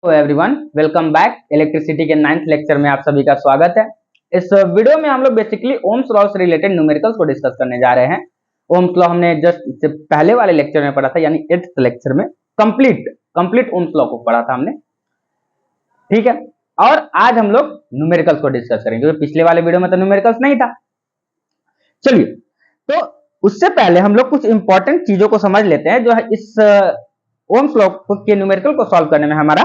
Hello everyone, welcome back. Electricity के 9th lecture में आप सभी का स्वागत है। इस वीडियो में हम लोग बेसिकली ओम्स लॉ से रिलेटेड न्यूमेरिकल्स को डिस्कस करने जा रहे हैं। ओम्स लॉ हमने जस्ट इससे पहले वाले लेक्चर में पढ़ा था, यानी 8th लेक्चर में कंप्लीट ओम्स लॉ को पढ़ा था हमने, ठीक है। और आज हम लोग न्यूमेरिकल्स को डिस्कस करेंगे, क्योंकि पिछले वाले वीडियो में तो न्यूमेरिकल्स नहीं था। चलिए, तो उससे पहले हम लोग कुछ इंपॉर्टेंट चीजों को समझ लेते हैं जो है इस ओम्स लॉ के न्यूमेरिकल को सॉल्व करने में हमारा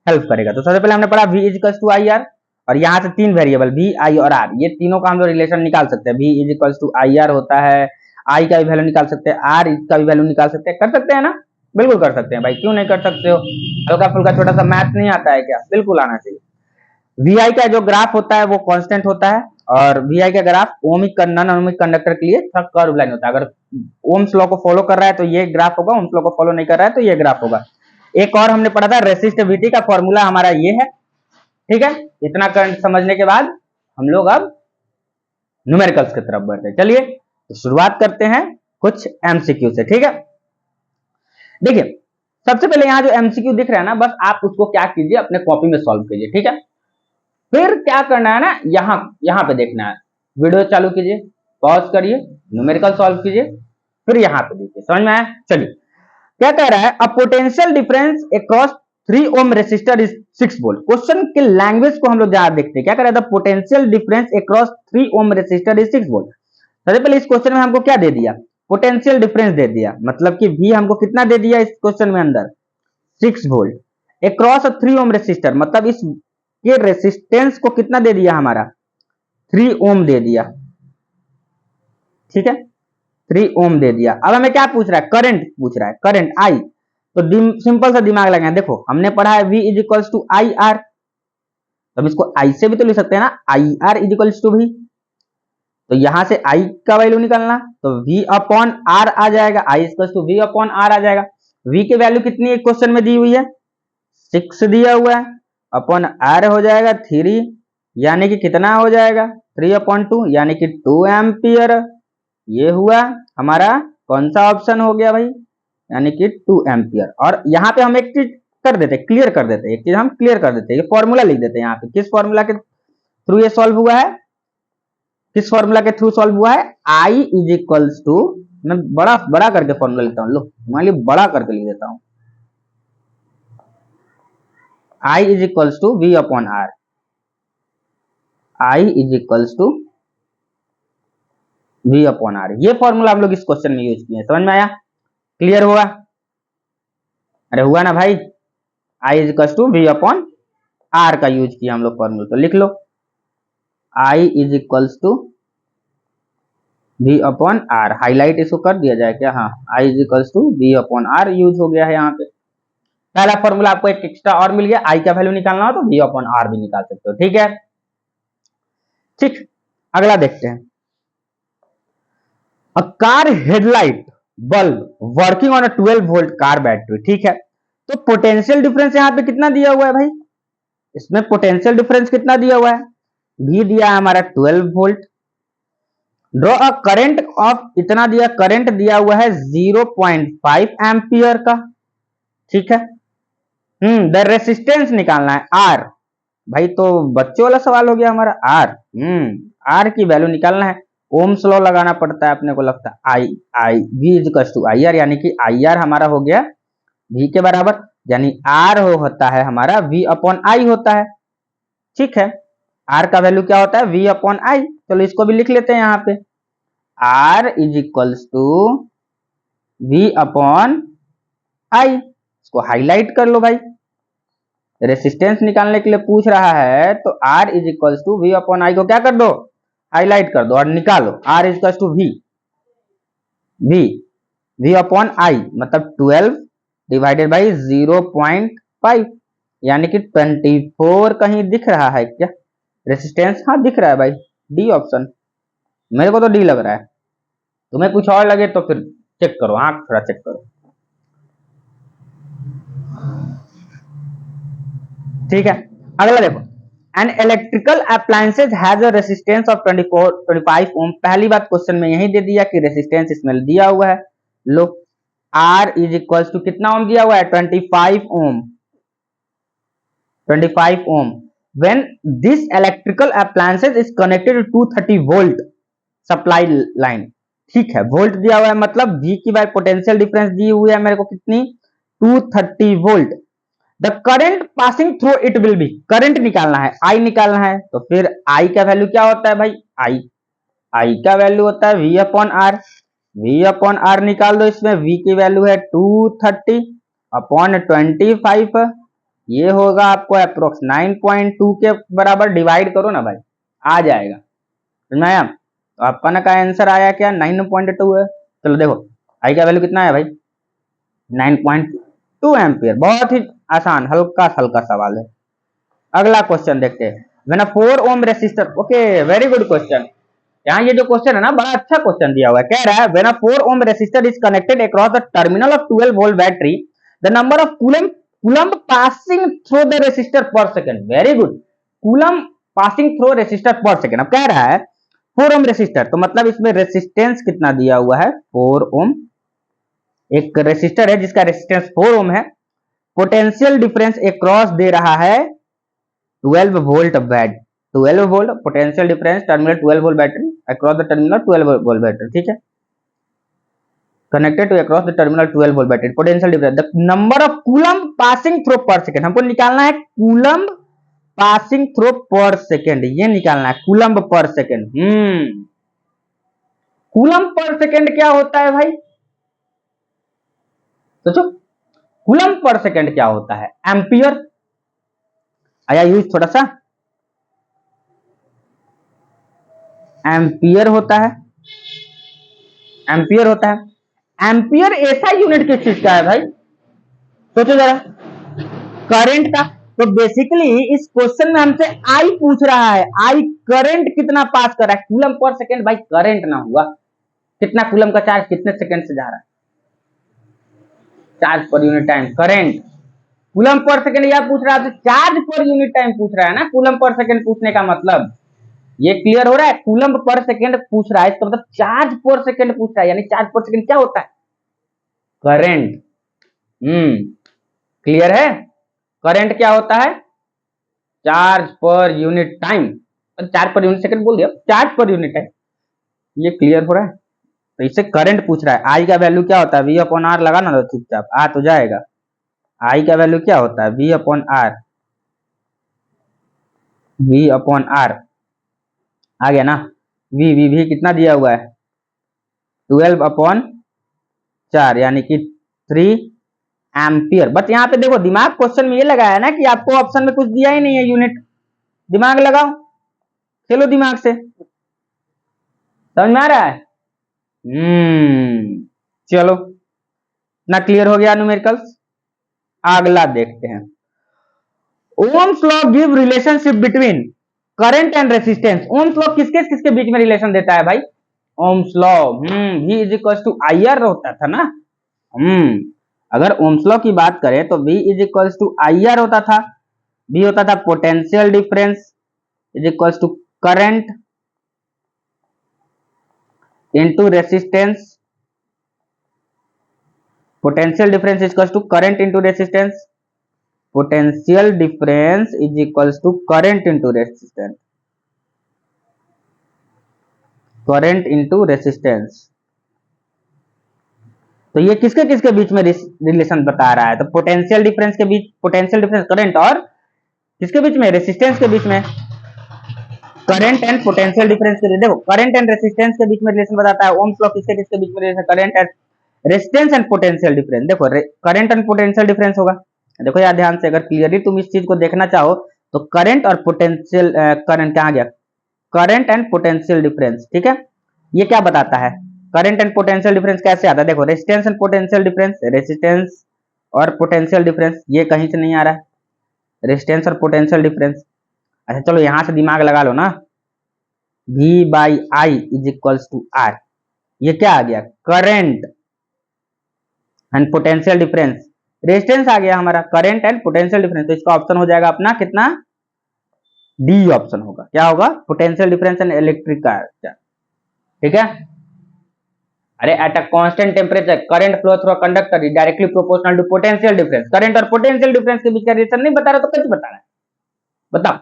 हेल्प करेगा। तो सबसे पहले हमने पढ़ा V is to I R, और यहाँ से तीन वेरिएबल V, I और R, ये तीनों का हम लोग रिलेशन निकाल सकते हैं। V is to I R होता है, I का भी वैल्यू निकाल सकते हैं, R का भी वैल्यू निकाल सकते हैं। कर सकते हैं ना? बिल्कुल कर सकते हैं भाई, क्यों नहीं कर सकते हो? हल्का फुल्का छोटा सा मैथ नहीं आता है क्या? बिल्कुल आना चाहिए। VI का जो ग्राफ होता है वो कांस्टेंट होता है, और VI का graph ohmic non ohmic conductor के लिए कर्व लाइन होता है। अगर ओम्स लॉ को फॉलो कर रहा है तो ये ग्राफ होगा, ओम्स लॉ को फॉलो नहीं कर रहा है तो ये ग्राफ होगा। एक और हमने पढ़ा था, रेसिस्टिविटी का फॉर्मूला हमारा ये है, ठीक है। इतना करंट समझने के बाद हम लोग अब न्यूमेरिकल्स की तरफ बढ़ते हैं। चलिए, तो शुरुआत करते हैं कुछ एमसीक्यू से, ठीक है। देखिए, सबसे पहले यहाँ जो एमसीक्यू दिख रहा है ना, बस आप उसको क्या कीजिए, अपने कॉपी में सॉल्व कीजिए, ठीक है। फिर क्या करना है ना, यहाँ पे देखना है, वीडियो चालू कीजिए, पॉज करिए, न्यूमेरिकल सॉल्व कीजिए, फिर यहाँ पे देखिए। समझ में आया? चलिए, क्या कह रहा है, a potential difference across 3 Om resistor is 6 volt. Question के लैंग्वेज को हम लोग जरा देखते हैं। क्या कह रहा है, the potential difference across 3 Om resistor is 6 volt. सबसे पहले इस क्वेश्चन में हमको क्या दे दिया? पोटेंशियल डिफरेंस दे दिया, मतलब कि V हमको कितना दे दिया इस क्वेश्चन में अंदर? 6 वोल्ट। अक्रॉस 3 ओम रेसिस्टर, मतलब इस ये रेसिस्टेंस को कितना दे दिया हमारा? 3 ओम दे दिया, ठीक है, 3 ओम दे दिया। अब हमें क्या पूछ रहा है? करंट पूछ रहा है, करंट I। तो सिंपल सा दिमाग लगाएं, देखो हमने पढ़ा है V is equals to I R, तो इसको I से भी तो लिख सकते हैं ना, I R is equals to V। तो यहां से I का वैल्यू निकालना, तो V अपॉन R आ जाएगा, I equals to V upon R आ जाएगा। V की वैल्यू कितनी एक क्वेश्चन में दी हुई है? 6 दिया हुआ है, अपॉन R हो जाएगा 3, यानी कि कितना हो जाएगा? 3 अपॉन 2, यानी कि 2 एम्पियर। ये हुआ हमारा कौन सा ऑप्शन हो गया भाई? यानी कि 2 एम्पियर। और यहाँ पे हम एक चीज कर देते, क्लियर कर देते, एक चीज हम क्लियर कर देते, ये फॉर्मूला लिख देते हैं यहाँ पे। किस फॉर्मूला के थ्रू ये सॉल्व हुआ है? किस फॉर्मूला के थ्रू सॉल्व हुआ है? I इज इक्वल्स टू, मैं बड़ा करके फॉर्मूला लिखता हूँ, लो तुम्हारे लिए बड़ा करके लिख देता हूँ, I is equals to V upon R। I is equals to V upon R, ये फॉर्मूला हम लोग इस क्वेश्चन में यूज किए। समझ में आया? क्लियर हुआ? अरे हुआ ना भाई, I is equals to V upon R का यूज किया हम लोग फॉर्मूला, तो लिख लो I is equals to V upon R। Highlight इसको कर दिया जाए क्या? हाँ, I is equals to V upon R use हो गया है यहाँ पे। पहला फॉर्मूला आपको एक एक्स्ट्रा और मिल गया, I का वैल्यू निकालना हो तो V अपॉन R भी निकाल सकते हो, ठीक है। ठीक, अगला देखते हैं। A car headlight bulb working on a 12 volt car battery, ठीक है। तो पोटेंशियल डिफरेंस यहाँ पे कितना दिया हुआ है भाई? इसमें पोटेंशियल डिफरेंस कितना दिया हुआ है? V दिया है हमारा 12 volt. Draw a current of, इतना दिया, करंट दिया हुआ है 0.5 एम्पियर का, ठीक है। द रेसिस्टेंस निकालना है R भाई, तो बच्चों वाला सवाल हो गया हमारा। R R की वैल्यू निकालना है, ओम्स लॉ लगाना पड़ता है अपने को, लगता है I V is equal to I R, यानी कि आई आर हमारा हो गया V के बराबर, यानी R होता है हमारा V अपॉन I होता है, ठीक है। R का वैल्यू क्या होता है? V upon I। चलो इसको भी लिख लेते हैं यहाँ पे, R is equals to V upon I। इसको हाईलाइट कर लो भाई, रेसिस्टेंस निकालने के लिए पूछ रहा है, तो R is equals to V upon I को क्या कर दो? हाईलाइट कर दो और निकालो, R is equals to V upon I, मतलब 12 डिवाइडेड बाई 0.5, यानी कि 24 कहीं दिख रहा है क्या रेसिस्टेंस? हाँ दिख रहा है भाई, डी ऑप्शन। मेरे को तो डी लग रहा है, तुम्हें कुछ और लगे तो फिर चेक करो, आंख थोड़ा चेक करो, ठीक है। अगला देखो, an electrical appliances has a resistance of 25 ओम। पहली बात क्वेश्चन में यही दे दिया कि रेसिस्टेंस इसमें दिया हुआ है। लो R इज इक्वल्स टू कितना ओम दिया हुआ है? 25 ओम। 25 ohm when this electrical appliances is connected to 230 volt supply line। ठीक है, वोल्ट दिया हुआ है मतलब V की बाय पोटेंशियल डिफरेंस दी हुई है मेरे को कितनी 230 volt. The current passing through it will be, current निकालना है, I निकालना है, तो फिर I का वैल्यू क्या होता है भाई, I का वैल्यू होता है V upon R. V upon R निकाल दो, इसमें V की वैल्यू है 230 अपॉन 25, ये होगा आपको अप्रोक्स 9.2 के बराबर, डिवाइड करो ना भाई आ जाएगा, समझ में आया। तो आपका ना का आंसर आया क्या 9.2 है। चलो देखो आई का वैल्यू कितना है भाई 9.2 एम्पियर, बहुत ही आसान हल्का सवाल है। अगला क्वेश्चन देखते हैं, when a 4 ohm resistor, okay very good question. यहाँ ये जो क्वेश्चन है ना बड़ा अच्छा क्वेश्चन दिया हुआ है, कह रहा है when a 4 ohm resistor is connected across the terminal of 12 volt battery the number of coulomb passing through the resistor per second. Very good, coulomb passing through resistor per second. अब कह रहा है 4 ओम रेसिस्टर, तो मतलब इसमें resistance कितना दिया हुआ है 4 ओम, एक रेसिस्टर है जिसका रेसिस्टेंस 4 ओम है, पोटेंशियल डिफरेंस अक्रॉस दे रहा है 12 volt bat, 12 volt potential difference terminal 12 volt battery across the terminal 12 volt battery, ठीक है, connected to across the terminal 12 volt battery, potential difference the number of coulomb passing through per second. हमको निकालना है coulomb passing through per second, ये निकालना है coulomb per second. Coulomb per second क्या होता है भाई, सोचो कूलम पर सेकंड क्या होता है, एम्पियर आया यूज थोड़ा सा, एम्पियर होता है, एम्पियर होता है। एम्पियर ऐसा यूनिट किस चीज का है भाई, सोचो जरा, करंट का। तो बेसिकली इस क्वेश्चन में हमसे आई पूछ रहा है, आई करंट कितना पास कर रहा है, कूलम पर सेकंड भाई, करंट ना हुआ, कितना कूलम का चार्ज कितने सेकंड से जा रहा है, charge per unit time current, coulomb per second यह पूछ रहा है, तो चार्ज पर यूनिट टाइम पूछ रहा है ना, कूलम पर सेकंड पूछने का मतलब ये क्लियर हो रहा है, कूलम पर सेकंड पूछ रहा है, इसका मतलब चार्ज पर सेकंड पूछ रहा है, यानी चार्ज पर सेकंड क्या होता है, करंट। क्लियर है, करंट क्या होता है, charge per unit time, charge per unit second बोल दिया, चार्ज पर यूनिट टाइम, ये क्लियर हो रहा है। तो इससे करंट पूछ रहा है, आई का वैल्यू क्या होता है, वी अपॉन आर लगाना ना, चुपचाप आ तो जाएगा। आई का वैल्यू क्या होता है, V upon R, V upon R आ गया ना, वी कितना दिया हुआ है 12 अपॉन 4 यानी कि 3 एम्पियर। बट यहाँ पे देखो दिमाग क्वेश्चन में ये लगाया ना कि आपको ऑप्शन में कुछ दिया ही नहीं है यूनिट, दिमाग लगाओ, चलो दिमाग से, समझ में आ रहा है। चलो ना, क्लियर हो गया न्यूमेरिकल्स। अगला देखते हैं, Ohm's law give relationship between current and resistance. Ohm's law किसके किसके बीच में रिलेशन देता है भाई, Ohm's law V is equal to IR होता था ना, अगर ओम्स लॉ की बात करें तो V is equal to IR होता था, V होता था potential difference is equal to current into resistance, potential difference is equal to current into resistance, potential difference is equal to current into resistance, current into resistance. तो ये किसके किसके बीच में रिलेशन बता रहा है, तो पोटेंशियल डिफरेंस के बीच, पोटेंशियल डिफरेंस करंट, और किसके बीच में, रेसिस्टेंस के बीच में, करंट एंड पोटेंशियल डिफरेंस के, देखो करंट एंड रेसिस्टेंस के बीच में रिलेशन बताता है। ओम्स लॉ किसके किसके बीच में relation, current and resistance and potential difference. देखो करंट एंड पोटेंशियल डिफरेंस होगा, देखो यार ध्यान से, अगर क्लियरली तुम इस चीज को देखना चाहो तो करंट और पोटेंशियल, करंट कहां गया, करंट एंड पोटेंशियल डिफरेंस, ठीक है, ये क्या बताता है, करंट एंड पोटेंशियल डिफरेंस कैसे आता है, देखो resistance and potential difference, resistance और पोटेंशियल डिफरेंस ये कहीं से नहीं आ रहा है, रेजिस्टेंस और पोटेंशियल डिफरेंस। अच्छा चलो यहां से दिमाग लगा लो ना, V by I is equals to R, ये क्या आ गया, current and potential difference, resistance आ गया हमारा, करंट एंड पोटेंशियल डिफरेंस, तो इसका ऑप्शन हो जाएगा अपना कितना, डी ऑप्शन होगा, क्या होगा, potential difference and electric charge, ठीक है। अरे at a constant temperature current flow through a conductor is directly proportional to potential difference, current और पोटेंशियल डिफरेंस के बीच का रिलेशन नहीं बता रहा तो कुछ बता रहा है, बताओ,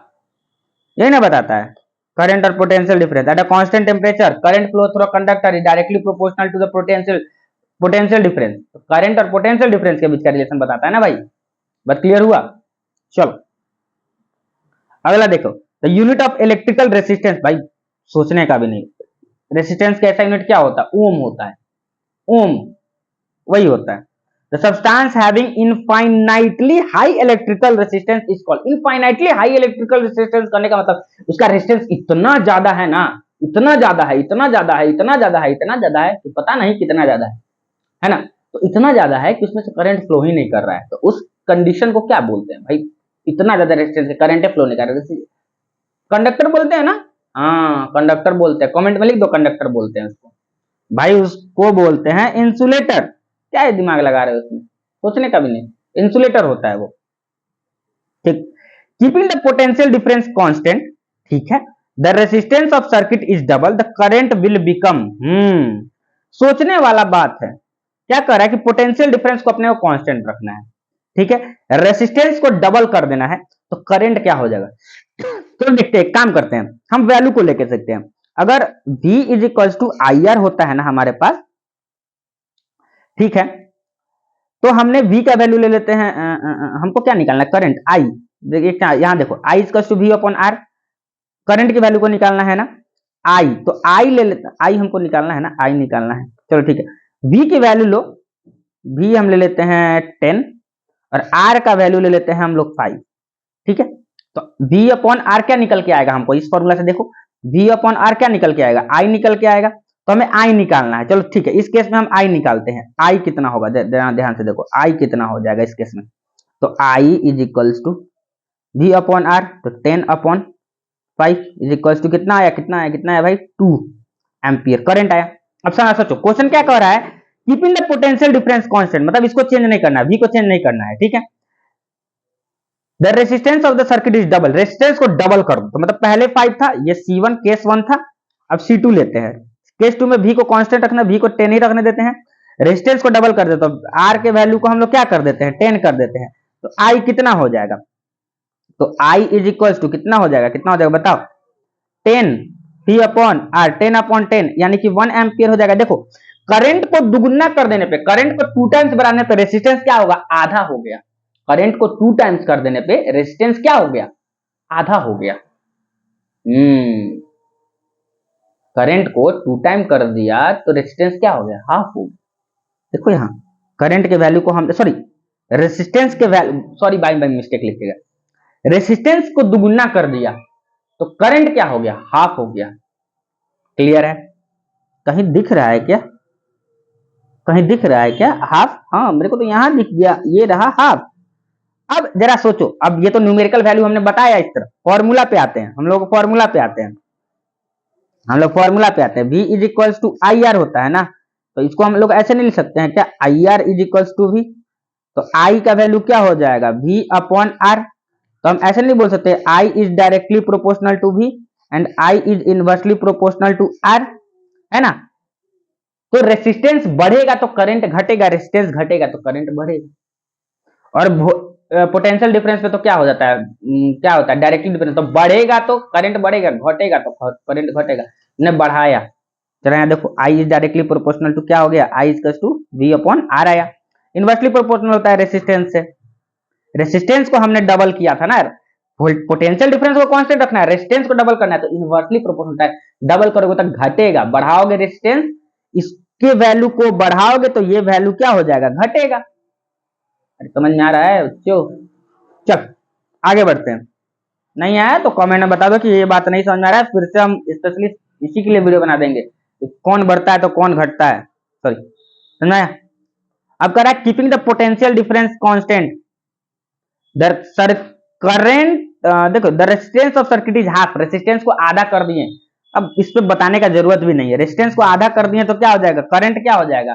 यही ना बताता है करंट और potential difference at a constant temperature current flow through conductor is directly proportional to the potential difference. तो करंट और पोटेंशियल डिफरेंस के बीच का रिलेशन बताता है ना भाई। बात क्लियर हुआ? चलो अगला देखो, the unit of electrical resistance. भाई सोचने का भी नहीं, रेसिस्टेंस का ऐसा यूनिट क्या होता है? ओम होता है, ओम वही होता है। The substance having infinitely high electrical resistance is called. Infinitely high electrical resistance करने का मतलब उसका रेसिस्टेंस इतना ज्यादा है ना, इतना ज्यादा है, इतना ज्यादा है, इतना ज्यादा है, इतना ज्यादा है कि पता नहीं कितना ज्यादा है ना। तो इतना ज्यादा है कि उसमें से करंट फ्लो ही नहीं कर रहा है, तो उस कंडीशन को क्या बोलते हैं भाई? इतना ज्यादा रेजिस्टेंस है, करंट फ्लो नहीं कर रहा, कंडक्टर बोलते हैं ना। हाँ कंडक्टर बोलते हैं, कमेंट में लिख दो कंडक्टर बोलते हैं उसको। भाई उसको बोलते हैं इंसुलेटर। क्या है दिमाग लगा रहे हो उसमें, सोचने का भी नहीं, इंसुलेटर होता है वो। ठीक, keeping the potential difference constant, ठीक है, the resistance of circuit is double the current will become. सोचने वाला बात है। क्या कर रहा है कि पोटेंशियल डिफरेंस को अपने को कांस्टेंट रखना है, ठीक है, रेसिस्टेंस को डबल कर देना है, तो करंट क्या हो जाएगा? तो देखते हैं, काम करते हैं, हम वैल्यू को लेके सकते हैं। अगर V is equal to I R होता है ना हमारे पास, ठीक है, तो हमने V का वैल्यू ले लेते हैं। हमको क्या निकालना है? Current I। देखिए क्या यहां देखो, I is to V upon R, current की वैल्यू को निकालना है ना, I, तो I ले लेते, I हमको निकालना है ना, I निकालना है। चलो ठीक है, V की वैल्यू लो, V हम ले लेते हैं 10 और R का वैल्यू ले लेते हैं हम लोग 5, ठीक है। तो V अपॉन R क्या निकल के आएगा हमको इस फॉर्मूला से? देखो V अपॉन R क्या निकल के आएगा? I निकल के आएगा, तो हमें I निकालना है। चलो ठीक है, इस केस में हम I निकालते हैं। I कितना होगा? ध्यान से देखो I कितना हो जाएगा इस केस में। तो I is equals to V upon R, तो 10 अपॉन 5 इज इक्वल्स टू कितना आया? कितना आया? कितना आया भाई? 2 एम्पियर करंट आया। अब सोचो क्वेश्चन क्या कह रहा है? Keeping the potential difference constant, मतलब इसको चेंज नहीं करना है, V को चेंज नहीं करना है, ठीक है। The resistance of the circuit is double, resistance को डबल कर दो, तो मतलब पहले 5 था, ये C1 केस 1 था, अब C2 लेते हैं। केस 2 में V को कांस्टेंट रखना, V को 10 ही रखने देते हैं, रेसिस्टेंस को डबल कर देते हैं, तो R के वैल्यू को हम लोग क्या कर देते हैं? 10 कर देते हैं, तो I कितना हो जाएगा? तो I इज इक्वल टू कितना हो जाएगा? कितना हो जाएगा बताओ? 10 V अपॉन R, 10 अपॉन 10 यानी कि 1 एम्पियर हो जाएगा। देखो करंट को दुगुना कर देने पे, करंट को 2 टाइम्स बढ़ाने पे रेसिस्टेंस क्या होगा? आधा हो गया। करंट को 2 टाइम्स कर देने पे रेजिस्टेंस क्या हो गया? आधा हो गया। करंट को 2 टाइम कर दिया तो रेजिस्टेंस क्या हो गया? हाफ हो गया। देखो यहां करंट के वैल्यू को हम, सॉरी रेजिस्टेंस के वैल्यू, सॉरी बाय मिस्टेक लिखिएगा, रेजिस्टेंस को दुगुना कर दिया तो करंट क्या हो गया? हाफ हो गया। क्लियर है? कहीं दिख रहा है क्या? कहीं दिख रहा है क्या हाफ? हाँ मेरे को तो यहां दिख गया, ये रहा हाफ। अब जरा सोचो, अब ये तो न्यूमेरिकल वैल्यू हमने बताया, इस तरह फॉर्मूला पे आते हैं हम लोग, फॉर्मूला पे आते हैं हम लोग, फॉर्मूला पे आते हैं। V is equal to I R होता है ना, तो इसको हम लोग ऐसे नहीं लिख सकते हैं क्या? I R is equal to V, तो I का वैल्यू क्या हो जाएगा? V upon R। तो हम ऐसे नहीं बोल सकते I is directly proportional to V and I is inversely proportional to R, है ना। तो रेसिस्टेंस बढ़ेगा तो करंट घटेगा, रेसिस्टेंस घटेगा तो करंट बढ़ेगा। और पोटेंशियल डिफरेंस पे तो क्या हो जाता है? क्या होता है? डायरेक्टली डिफरेंस, तो बढ़ेगा तो करंट बढ़ेगा, घटेगा तो करंट घटेगा। ने बढ़ाया, चलो यहाँ देखो I is directly proportional to क्या हो गया? I is to V upon R आया। इनवर्सली प्रोपोर्शनल होता है रेसिस्टेंस से, रेसिस्टेंस को हमने डबल किया था ना, पोटेंशियल डिफरेंस को कांस्टेंट रखना है, रेसिस्टेंस को डबल करना है, तो इनवर्सली प्रोपोर्शनल होता है, डबल करोगे तो घटेगा, बढ़ाओगे रेसिस्टेंस, इसके वैल्यू को बढ़ाओगे तो ये वैल्यू क्या हो जाएगा? घटेगा। समझ में आ रहा है बच्चों? चल आगे बढ़ते हैं। नहीं आया तो कमेंट में बता दो कि ये बात नहीं समझ में आ रहा है, फिर से हम स्पेशली इसी के लिए वीडियो बना देंगे कि कौन बढ़ता है तो कौन घटता है। सॉरी, समझ में आया? अब कह रहा है keeping the potential difference constant the current, देखो the resistance of circuit is half, resistance को आधा कर दिए। अब इस पे बताने का जरूरत भी नहीं है, रेजिस्टेंस को आधा कर दिए तो क्या हो जाएगा? करंट क्या हो जाएगा?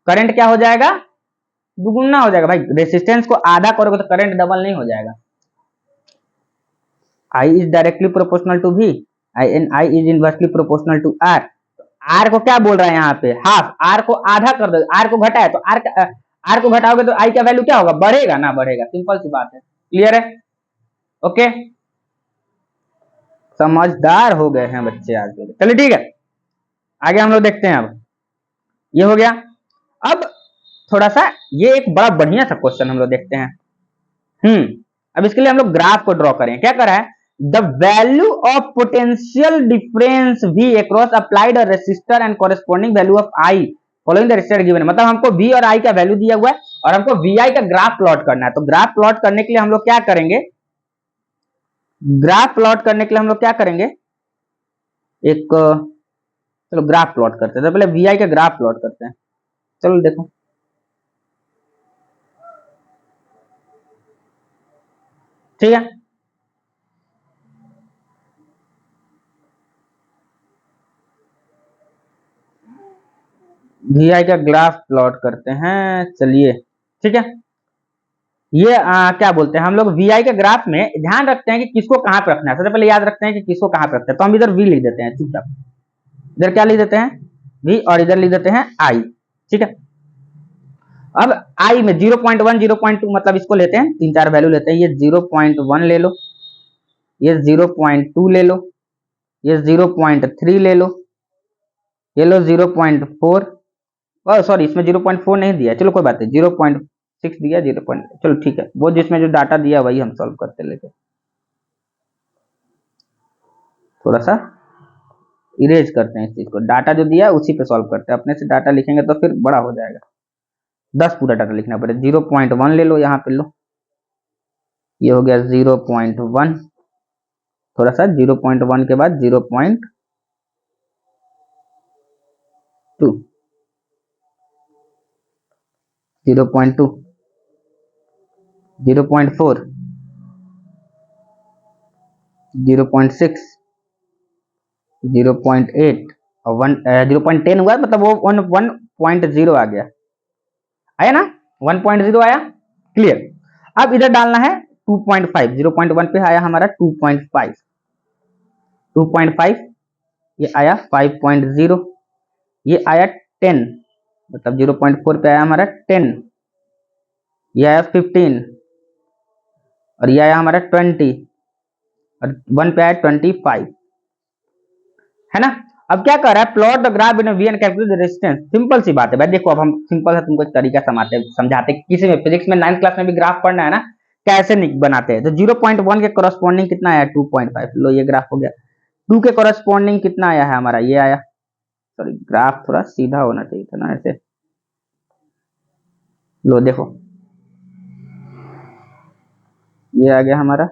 करंट क्या हो जाएगा? दुगुना हो जाएगा। भाई रेसिस्टेंस को आधा करोगे तो करंट डबल नहीं हो जाएगा। I is directly proportional to V and I is inversely proportional to R। R को क्या बोल रहा है यहाँ पे? हाफ। R को आधा कर दो, R को घटाए तो R को घटाओगे तो I का वैल्यू क्या होगा? बढ़ेगा ना, बढ़ेगा। सिंपल सी बात है। क्लियर है? ओके समझदार हो गए हैं बच्चे आज के। चलिए ठीक है, आगे हम लोग देखते हैं। अब ये हो गया। अब थोड़ा सा ये एक बड़ा बढ़िया सा क्वेश्चन हम लोग देखते हैं। अब इसके लिए हम लोग ग्राफ को ड्रॉ करें। क्या करा है, the value of potential difference V across applied resistor and corresponding value of I following the resistor given. मतलब हमको V और I का वैल्यू दिया हुआ है और हमको VI का ग्राफ प्लॉट करना है। तो ग्राफ प्लॉट करने के लिए हम लोग क्या करेंगे, ग्राफ प्लॉट करने के लिए हम लोग क्या करेंगे, एक चलो ग्राफ प्लॉट करते हैं। तो पहले VI का ग्राफ प्लॉट करते हैं। चलो देखो, ठीक है। VI का ग्राफ प्लॉट करते हैं, चलिए ठीक है। ये क्या बोलते हैं हम लोग, VI के ग्राफ में ध्यान रखते हैं कि किसको कहां पे रखना है। सबसे पहले याद रखते हैं कि किसको कहां पे रखते हैं। तो हम इधर V लिख देते हैं चुपचाप। इधर क्या लिख देते हैं, V, और इधर लिख देते हैं I, ठीक है। अब I में 0.1 0.2 मतलब इसको लेते हैं, 3-4 वैल्यू लेते हैं। ये 0.1 ले लो, ये 0.2 ले लो, ये 0.3 ले लो, ये लो 0.4, सॉरी इसमें 0.4 नहीं दिया, चलो कोई बात नहीं, 0.6 दिया, 0. चलो ठीक है, वो जिसमें जो डाटा दिया वही हम सॉल्व करते लेके। थोड़ा सा इरेज करते हैं इस चीज को, डाटा जो दिया उसी पे सॉल्व करते हैं। अपने से डाटा लिखेंगे तो फिर बड़ा हो जाएगा, 10 पूरा डाटा लिखना पड़ेगा। 0.1 ले लो, यहाँ पे लो, ये हो गया 0.1, थोड़ा सा 0.1 के बाद 0.2, 0.2, 0.4, 0.6, 0.8 और 0.10 हुआ, मतलब वो 1.0 आ गया, आया ना, 1.0 आया, क्लियर। अब इधर डालना है 2.5, 0.1 पे आया हमारा 2.5, 2.5, ये आया 5.0, ये आया 10, मतलब 0.4 पे आया हमारा 10, ये आया 15, और ये आया हमारा 20, और 1 पे आया 25, है ना। अब क्या कर रहा है, plot the graph between V and calculate the resistance. Simple सी बात है भाई, देखो अब हम सिंपल है तुमको एक तरीका समझाते, किसी में फिजिक्स में 9th क्लास में भी ग्राफ पढ़ना है ना, कैसे बनाते हैं। तो 0.1 के कोरस्पॉन्डिंग कितना आया, 2.5, लो ये ग्राफ हो गया। 2 के कोरस्पॉन्डिंग कितना आया है हमारा, ये आया, सॉरी ग्राफ थोड़ा सीधा होना चाहिए था ना ऐसे, लो देखो ये आ गया हमारा,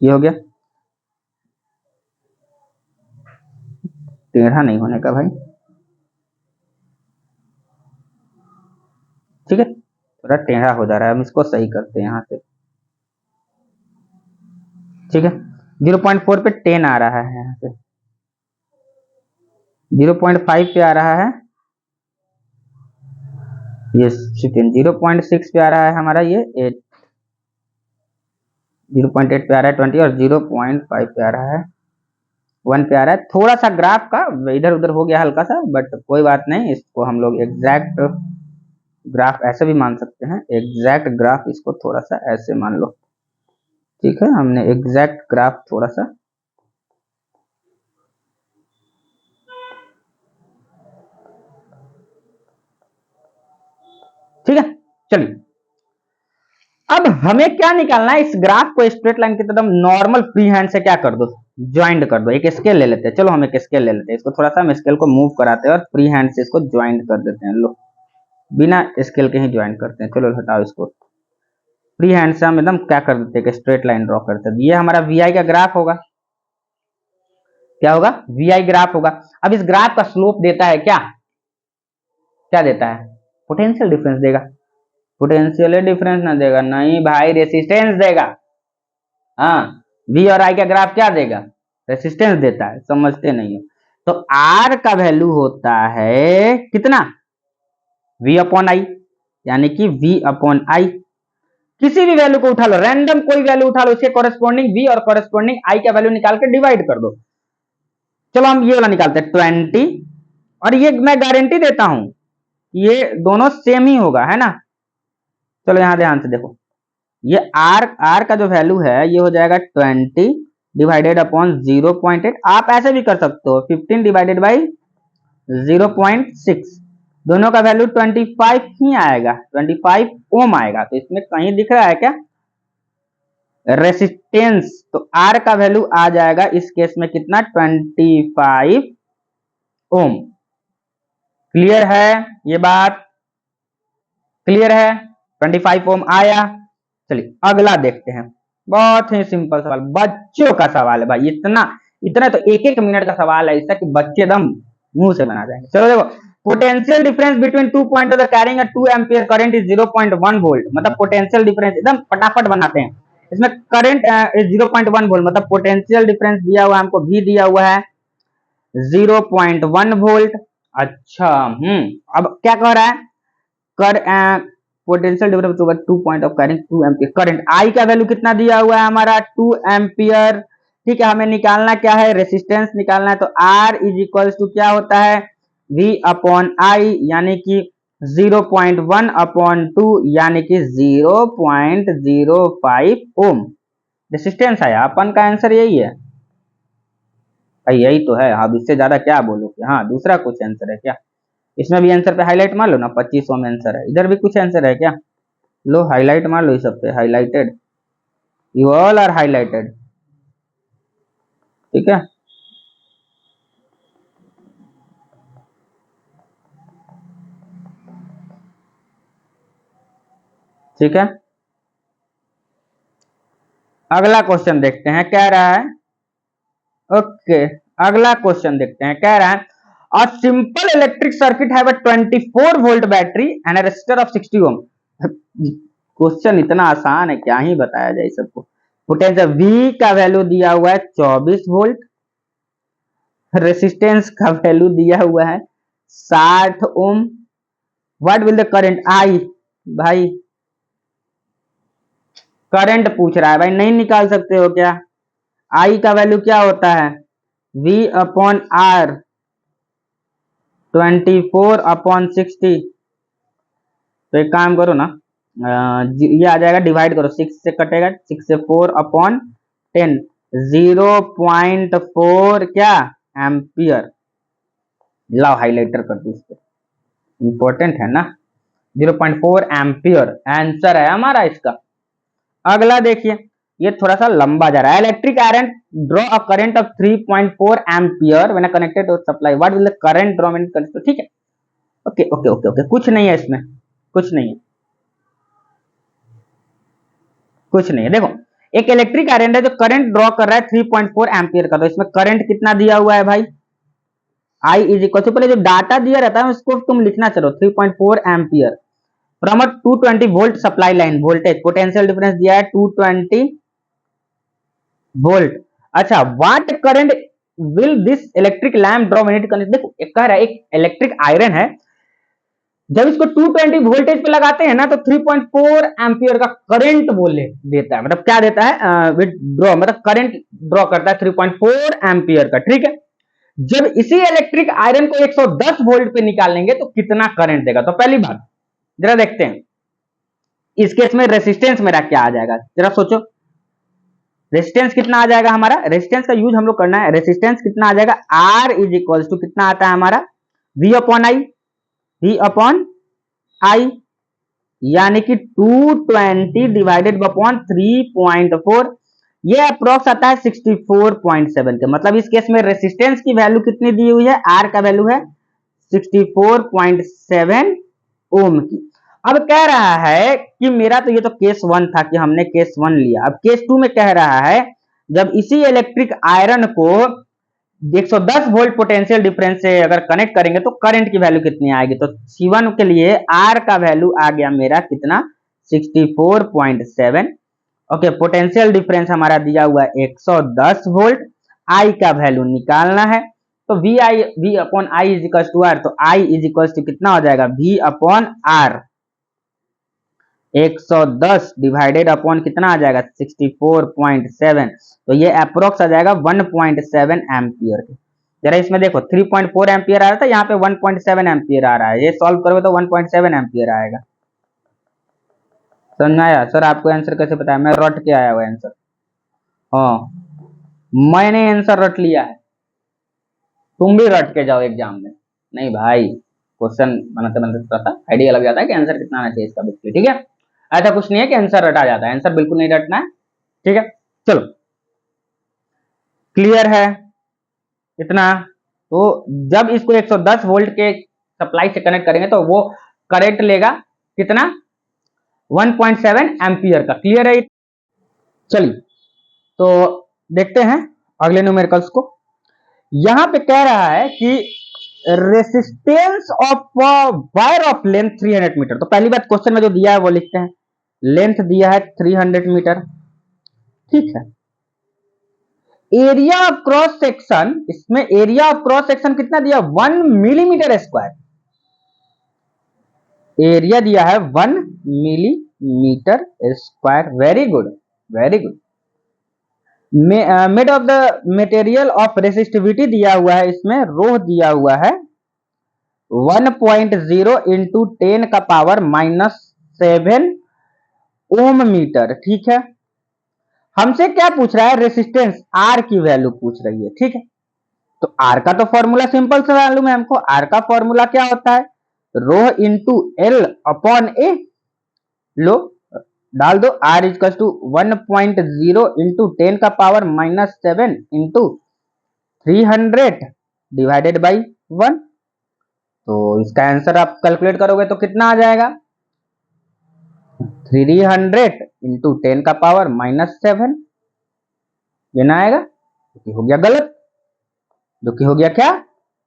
ये हो गया, टेढ़ा नहीं होने का भाई, ठीक है, थोड़ा टेढ़ा हो जा रहा है, हम इसको सही करते हैं यहां से, ठीक है। 0.4 पे 10 आ रहा है यहाँ से, 0.5 पे आ रहा है ये 0.6 पे आ रहा है हमारा ये 8, 0.8 पे आ रहा है 20, और 0.5 पे आ रहा है 1 पे आ रहा है। थोड़ा सा ग्राफ का इधर उधर हो गया हल्का सा, बट कोई बात नहीं, इसको हम लोग एग्जैक्ट ग्राफ ऐसे भी मान सकते हैं। एग्जैक्ट ग्राफ इसको थोड़ा सा ऐसे मान लो, ठीक है, हमने एग्जैक्ट ग्राफ थोड़ा सा, ठीक है। चलिए अब हमें क्या निकालना है, इस ग्राफ को स्ट्रेट लाइन की तरफ नॉर्मल फ्री हैंड से क्या कर दो, ज्वाइंट कर दो। एक स्केल ले लेते हैं, चलो हम एक स्केल ले लेते हैं, इसको थोड़ा सा हम स्केल को मूव कराते हैं और फ्री हैंड से इसको ज्वाइंट कर देते हैं। लो बिना स्केल के ही ज्वाइंट करते हैं, चलो हटाओ इसको। फ्री हैंड से हम एकदम क्या कर देते हैं, स्ट्रेट लाइन ड्रॉ करते हैं। ये हमारा VI का ग्राफ होगा, क्या होगा, VI ग्राफ होगा। अब इस ग्राफ का स्लोप देता है क्या, क्या देता है, पोटेंशियल डिफरेंस देगा। पोटेंशियल डिफरेंस ना देगा, नहीं भाई रेसिस्टेंस देगा। हाँ, V और I का ग्राफ क्या देगा, रेसिस्टेंस देता है, समझते नहीं हो। तो R का वैल्यू होता है कितना, V अपॉन I, यानी कि V अपॉन I। किसी भी वैल्यू को उठा लो, रैंडम कोई वैल्यू उठा लो, इसके कॉरेस्पॉन्डिंग V और कॉरेस्पॉन्डिंग I का वैल्यू निकाल के डिवाइड कर दो। चलो हम ये वाला निकालते हैं 20, और ये मैं गारंटी देता हूं ये दोनों सेम ही होगा, है ना। चलो यहां ध्यान से देखो, ये R का जो वैल्यू है ये हो जाएगा 20, डिवाइडेड अपॉन 0.8। आप ऐसे भी कर सकते हो 15 डिवाइडेड बाई 0.6, दोनों का वैल्यू 25 ही आएगा, 25 ओम आएगा। तो इसमें कहीं दिख रहा है क्या रेसिस्टेंस? तो आर का वैल्यू आ जाएगा इस केस में कितना, 25 ओम। क्लियर है ये बात? क्लियर है? 25 ओम आया। चलिए अगला देखते हैं, बहुत ही सिंपल सवाल, बच्चों का सवाल है भाई। इतना इतना तो एक एक मिनट का सवाल है इसका कि बच्चे दम मुंह से बना जाएंगे। चलो देखो, potential difference between 2 point of the carrying a 2 ampere current is 0.1 volt. मतलब पोटेंशियल डिफरेंस एकदम फटाफट बनाते हैं। इसमें करंट 0.1 वोल्ट, मतलब पोटेंशियल डिफरेंस दिया हुआ है हमको, भी दिया हुआ है 0.1 वोल्ट। अच्छा अब क्या कह रहा है, कर पोटेंशियल डिफरेंस होगा 2 point of carrying 2 ampere current. I का वैल्यू कितना दिया हुआ है हमारा 2 एम्पियर। ठीक है, हमें निकालना क्या है, रेसिस्टेंस निकालना है। तो R इज इक्वल्स टू क्या होता है, V अपॉन आई, यानी कि 0.1 अपॉन 2 यानी कि 0.05 ओम रेसिस्टेंस आया। अपन का आंसर यही है भाई, यही तो है। अब इससे ज्यादा क्या बोलोगे? हाँ दूसरा कुछ आंसर है क्या? इसमें भी आंसर पे हाईलाइट मार लो ना, 25 में आंसर है। इधर भी कुछ आंसर है क्या? लो हाईलाइट मार लो इस सब पे, highlighted, you all are highlighted. ठीक है, ठीक है। अगला क्वेश्चन देखते हैं, कह रहा है, ओके अगला क्वेश्चन देखते हैं, कह रहा है a simple electric circuit have a 24 volt battery and a resistor of 60 ohm. Question इतना आसान है, क्या ही बताया जाए सबको। पोटेंशियल V का वैल्यू दिया हुआ है 24 वोल्ट, रेसिस्टेंस का वैल्यू दिया हुआ है 60 ohm. What will the current I, भाई करंट पूछ रहा है भाई, नहीं निकाल सकते हो क्या? आई का वैल्यू क्या होता है, V अपॉन आर, 24 अपॉन 60। तो एक काम करो ना, ये आ जाएगा, डिवाइड करो, 6 से कटेगा, 6 से 4 अपॉन 10, 0.4 क्या एम्पियर। लाओ हाइलाइटर कर दो इस पे, इंपॉर्टेंट है ना। 0.4 एम्पियर आंसर है हमारा इसका। अगला देखिए, ये थोड़ा सा लंबा जा रहा है। Electric iron draw a current of 3.4 ampere when connected to supply, what will the current draw when connected. ठीक है, ओके ओके ओके ओके, कुछ नहीं है इसमें, कुछ नहीं है, कुछ नहीं है। देखो एक इलेक्ट्रिक आयरन है जो करंट ड्रॉ कर रहा है 3.4 एम्पियर का, तो इसमें करंट कितना दिया हुआ है भाई, आई इज इक्वल टू, पहले जो डाटा दिया रहता है उसको तुम लिखना चलो, 3.4 ampere from a 220 volt supply line voltage, potential difference दिया है 220 वोल्ट। अच्छा, what current will this electric lamp draw when it connect. देखो एक कह रहा है, एक इलेक्ट्रिक आयरन है, जब इसको 220 वोल्टेज पे लगाते हैं ना तो 3.4 एम्पियर का करंट बोले देता है, मतलब क्या देता है, ड्रॉ मतलब करंट ड्रॉ करता है 3.4 एम्पियर का। ठीक है, जब इसी इलेक्ट्रिक आयरन को 110 वोल्ट पे निकालेंगे तो कितना करंट देगा। तो पहली बात जरा देखते हैं, इस केस में रेसिस्टेंस मेरा क्या आ जाएगा, जरा सोचो। रेसिस्टेंस कितना आ जाएगा हमारा, रेसिस्टेंस का यूज हम लोग करना है। रेसिस्टेंस कितना आ जाएगा, आर इज इक्वल टू कितना आता है हमारा, V upon I, V upon I, यानी कि 220 डिवाइडेड अपॉन 3.4, ये अप्रोक्स आता है 64.7 के। मतलब इस केस में रेसिस्टेंस की वैल्यू कितनी दी हुई है, आर का वैल्यू है 64.7 ओम की। अब कह रहा है कि मेरा तो ये तो केस 1 था कि हमने केस 1 लिया, अब केस 2 में कह रहा है जब इसी इलेक्ट्रिक आयरन को 110 वोल्ट पोटेंशियल डिफरेंस से अगर कनेक्ट करेंगे तो करंट की वैल्यू कितनी आएगी। तो C1 के लिए R का वैल्यू आ गया मेरा कितना, 64.7। ओके, पोटेंशियल डिफरेंस हमारा दिया हुआ है 110 वोल्ट, I का वैल्यू निकालना है। तो V upon I is equal to R, तो I इज इक्वल टू कितना हो जाएगा, V upon R, 110 divided upon कितना आ जाएगा 64.7, तो ये अप्रोक्स आ जाएगा 1.7 एम्पियर। जरा इसमें देखो 3.4 एम्पियर आ रहा था, यहाँ पे 1.7 एम्पियर आ रहा है, ये सॉल्व करोगे तो 1.7 एम्पियर आएगा। समझ आया सर? आपको आंसर कैसे पता है, मैं रट के आया हुआ आंसर। हाँ मैंने आंसर रट लिया है, तुम भी रट के जाओ एग्जाम में। नहीं भाई, क्वेश्चन बनाते बनाते थोड़ा सा आइडिया लग जाता है कि आंसर कितना आना चाहिए इसका बेसिकली, ठीक है। ऐसा कुछ नहीं है कि आंसर रटा जाता है, आंसर बिल्कुल नहीं रटना है, ठीक है। चलो, क्लियर है इतना। तो जब इसको 110 वोल्ट के सप्लाई से कनेक्ट करेंगे तो वो करंट लेगा कितना, 1.7 एम्पियर का। क्लियर है। चलिए, तो देखते हैं अगले न्यूमेरिकल्स को। यहां पे कह रहा है कि resistance of wire of length 300 metre. तो पहली बात क्वेश्चन में जो दिया है वो लिखते हैं, लेंथ दिया है 300 मीटर, ठीक है। एरिया ऑफ क्रॉस सेक्शन, इसमें एरिया ऑफ क्रॉस सेक्शन कितना दिया, 1 मिलीमीटर स्क्वायर। एरिया दिया है 1 millimetre square. Very good, very good. Made of the material of resistivity दिया हुआ है, इसमें रो दिया हुआ है 1.0 इंटू 10 का पावर -7 ओम मीटर, ठीक है। हमसे क्या पूछ रहा है, रेसिस्टेंस आर की वैल्यू पूछ रही है, ठीक है। तो आर का तो फॉर्मूला सिंपल सा मालूम है हमको। आर का फॉर्मूला क्या होता है, रो इंटू एल अपॉन ए। लो डाल दो, आर इजकल टू 1.0 इंटू 10 का पावर -7 इंटू 300 डिवाइडेड बाई 1। तो इसका आंसर आप कैलकुलेट करोगे तो कितना आ जाएगा, 300 इंटू 10 का पावर -7। ये ना आएगा, जो कि हो गया गलत, जो कि हो गया क्या,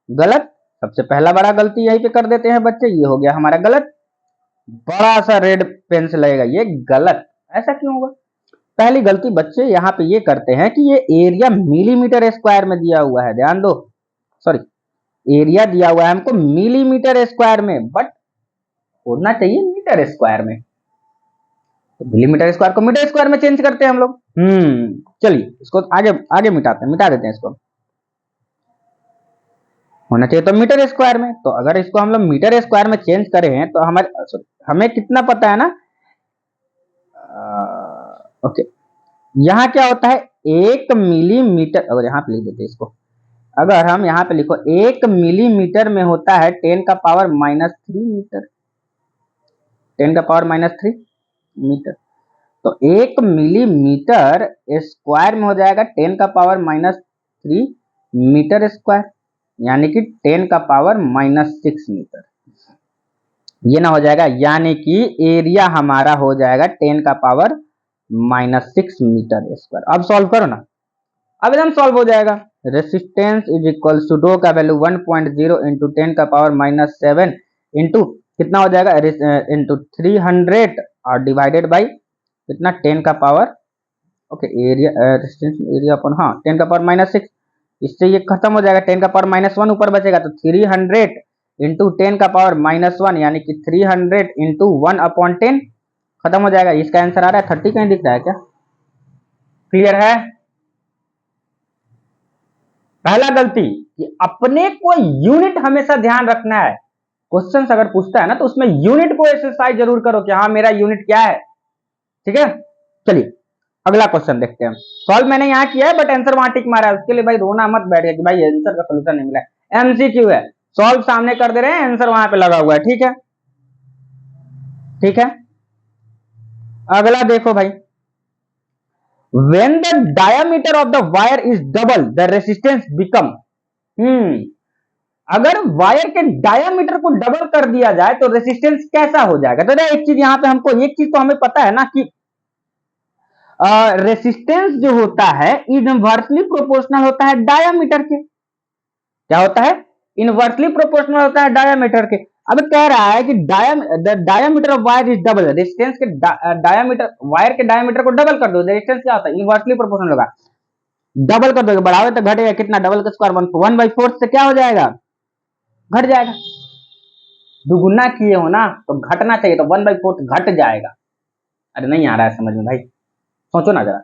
गलत। सबसे पहला बड़ा गलती यहीं पे कर देते हैं बच्चे, ये हो गया हमारा गलत। बड़ा सा रेड पेन से लगेगा, ये गलत। ऐसा क्यों होगा, पहली गलती बच्चे यहाँ पे ये करते हैं कि ये एरिया मिलीमीटर स्क्वायर में दिया हुआ है, ध्यान दो। सॉरी, एरिया दिया हुआ है हमको मिलीमीटर स्क्वायर में, बट होना चाहिए मीटर स्क्वायर में। तो मिलीमीटर स्क्वायर को मीटर स्क्वायर में चेंज करते हैं हम लोग। चलिए इसको आगे आगे मिटाते हैं, मिटा देते हैं इसको। होना चाहिए तो मीटर स्क्वायर में। तो अगर इसको हम लोग मीटर स्क्वायर में चेंज करें तो हमारे हमें कितना पता है ना, ओके। यहाँ क्या होता है, 1 मिलीमीटर, अगर यहाँ पे लिख देते इसको, अगर हम यहाँ पे लिखो 1 मिलीमीटर में होता है 10 का पावर -3 मीटर, 10 का पावर -3 मीटर। तो 1 मिलीमीटर स्क्वायर में हो जाएगा 10 का पावर -3 मीटर स्क्वायर, यानी कि 10 का पावर -6 मीटर। ये ना हो जाएगा, यानी कि एरिया हमारा हो जाएगा 10 का पावर -6 मीटर स्क्वायर। अब सॉल्व करो ना, अब एकदम सॉल्व हो जाएगा। रेसिस्टेंस इज इक्वल टू रो का वैल्यू 1.0 इंटू 10 का पावर -7 इंटू कितना हो जाएगा, इंटू 300 और डिवाइडेड बाई कितना, 10 का power, okay, area resistance area अपन, हाँ 10 का पावर -6। इससे ये खत्म हो जाएगा, 10 का पावर -1 ऊपर बचेगा, तो 300 इंटू 10 का पावर -1 यानी कि 300 इंटू 1/10 खत्म हो जाएगा। इसका आंसर आ रहा है 30, कहीं दिख रहा है क्या, क्लियर है। पहला गलती कि अपने को यूनिट हमेशा ध्यान रखना है। क्वेश्चन अगर पूछता है ना तो उसमें यूनिट को एक्सरसाइज जरूर करो कि हाँ मेरा यूनिट क्या है, ठीक है। चलिए अगला क्वेश्चन देखते हैं। सॉल्व मैंने यहाँ किया है बट आंसर वहां टिक मारा है, उसके लिए भाई रोना मत बैठ गया कि भाई आंसर का सोल्यूशन नहीं मिला है। एमसीक्यू है, सॉल्व सामने कर दे रहे हैं, आंसर वहां पे लगा हुआ है, ठीक है, ठीक है। अगला देखो भाई, when the diameter of the wire is double the resistance become, अगर वायर के डायामीटर को डबल कर दिया जाए तो रेसिस्टेंस कैसा हो जाएगा। तो एक चीज यहाँ पे हमको, एक चीज तो हमें पता है ना कि रेसिस्टेंस जो होता है इनवर्सली प्रोपोर्शनल होता है डायामीटर के। क्या होता है, इनवर्सली प्रोपोर्शनल होता है डायामीटर के। अब कह रहा है कि diameter of wire is double, resistance के डायामीटर, वायर के डायामीटर को डबल कर दो, रेजिस्टेंस क्या होता है, इनवर्सली प्रोपोर्शनल होगा। डबल कर दोगे, बढ़ाओगे तो घटेगा कितना, डबल का स्क्वायर 1/4 से क्या हो जाएगा, घट जाएगा। दुगुना किए हो ना तो घटना चाहिए, तो 1/4 घट जाएगा। अरे नहीं आ रहा है समझ में भाई, सोचो ना जरा।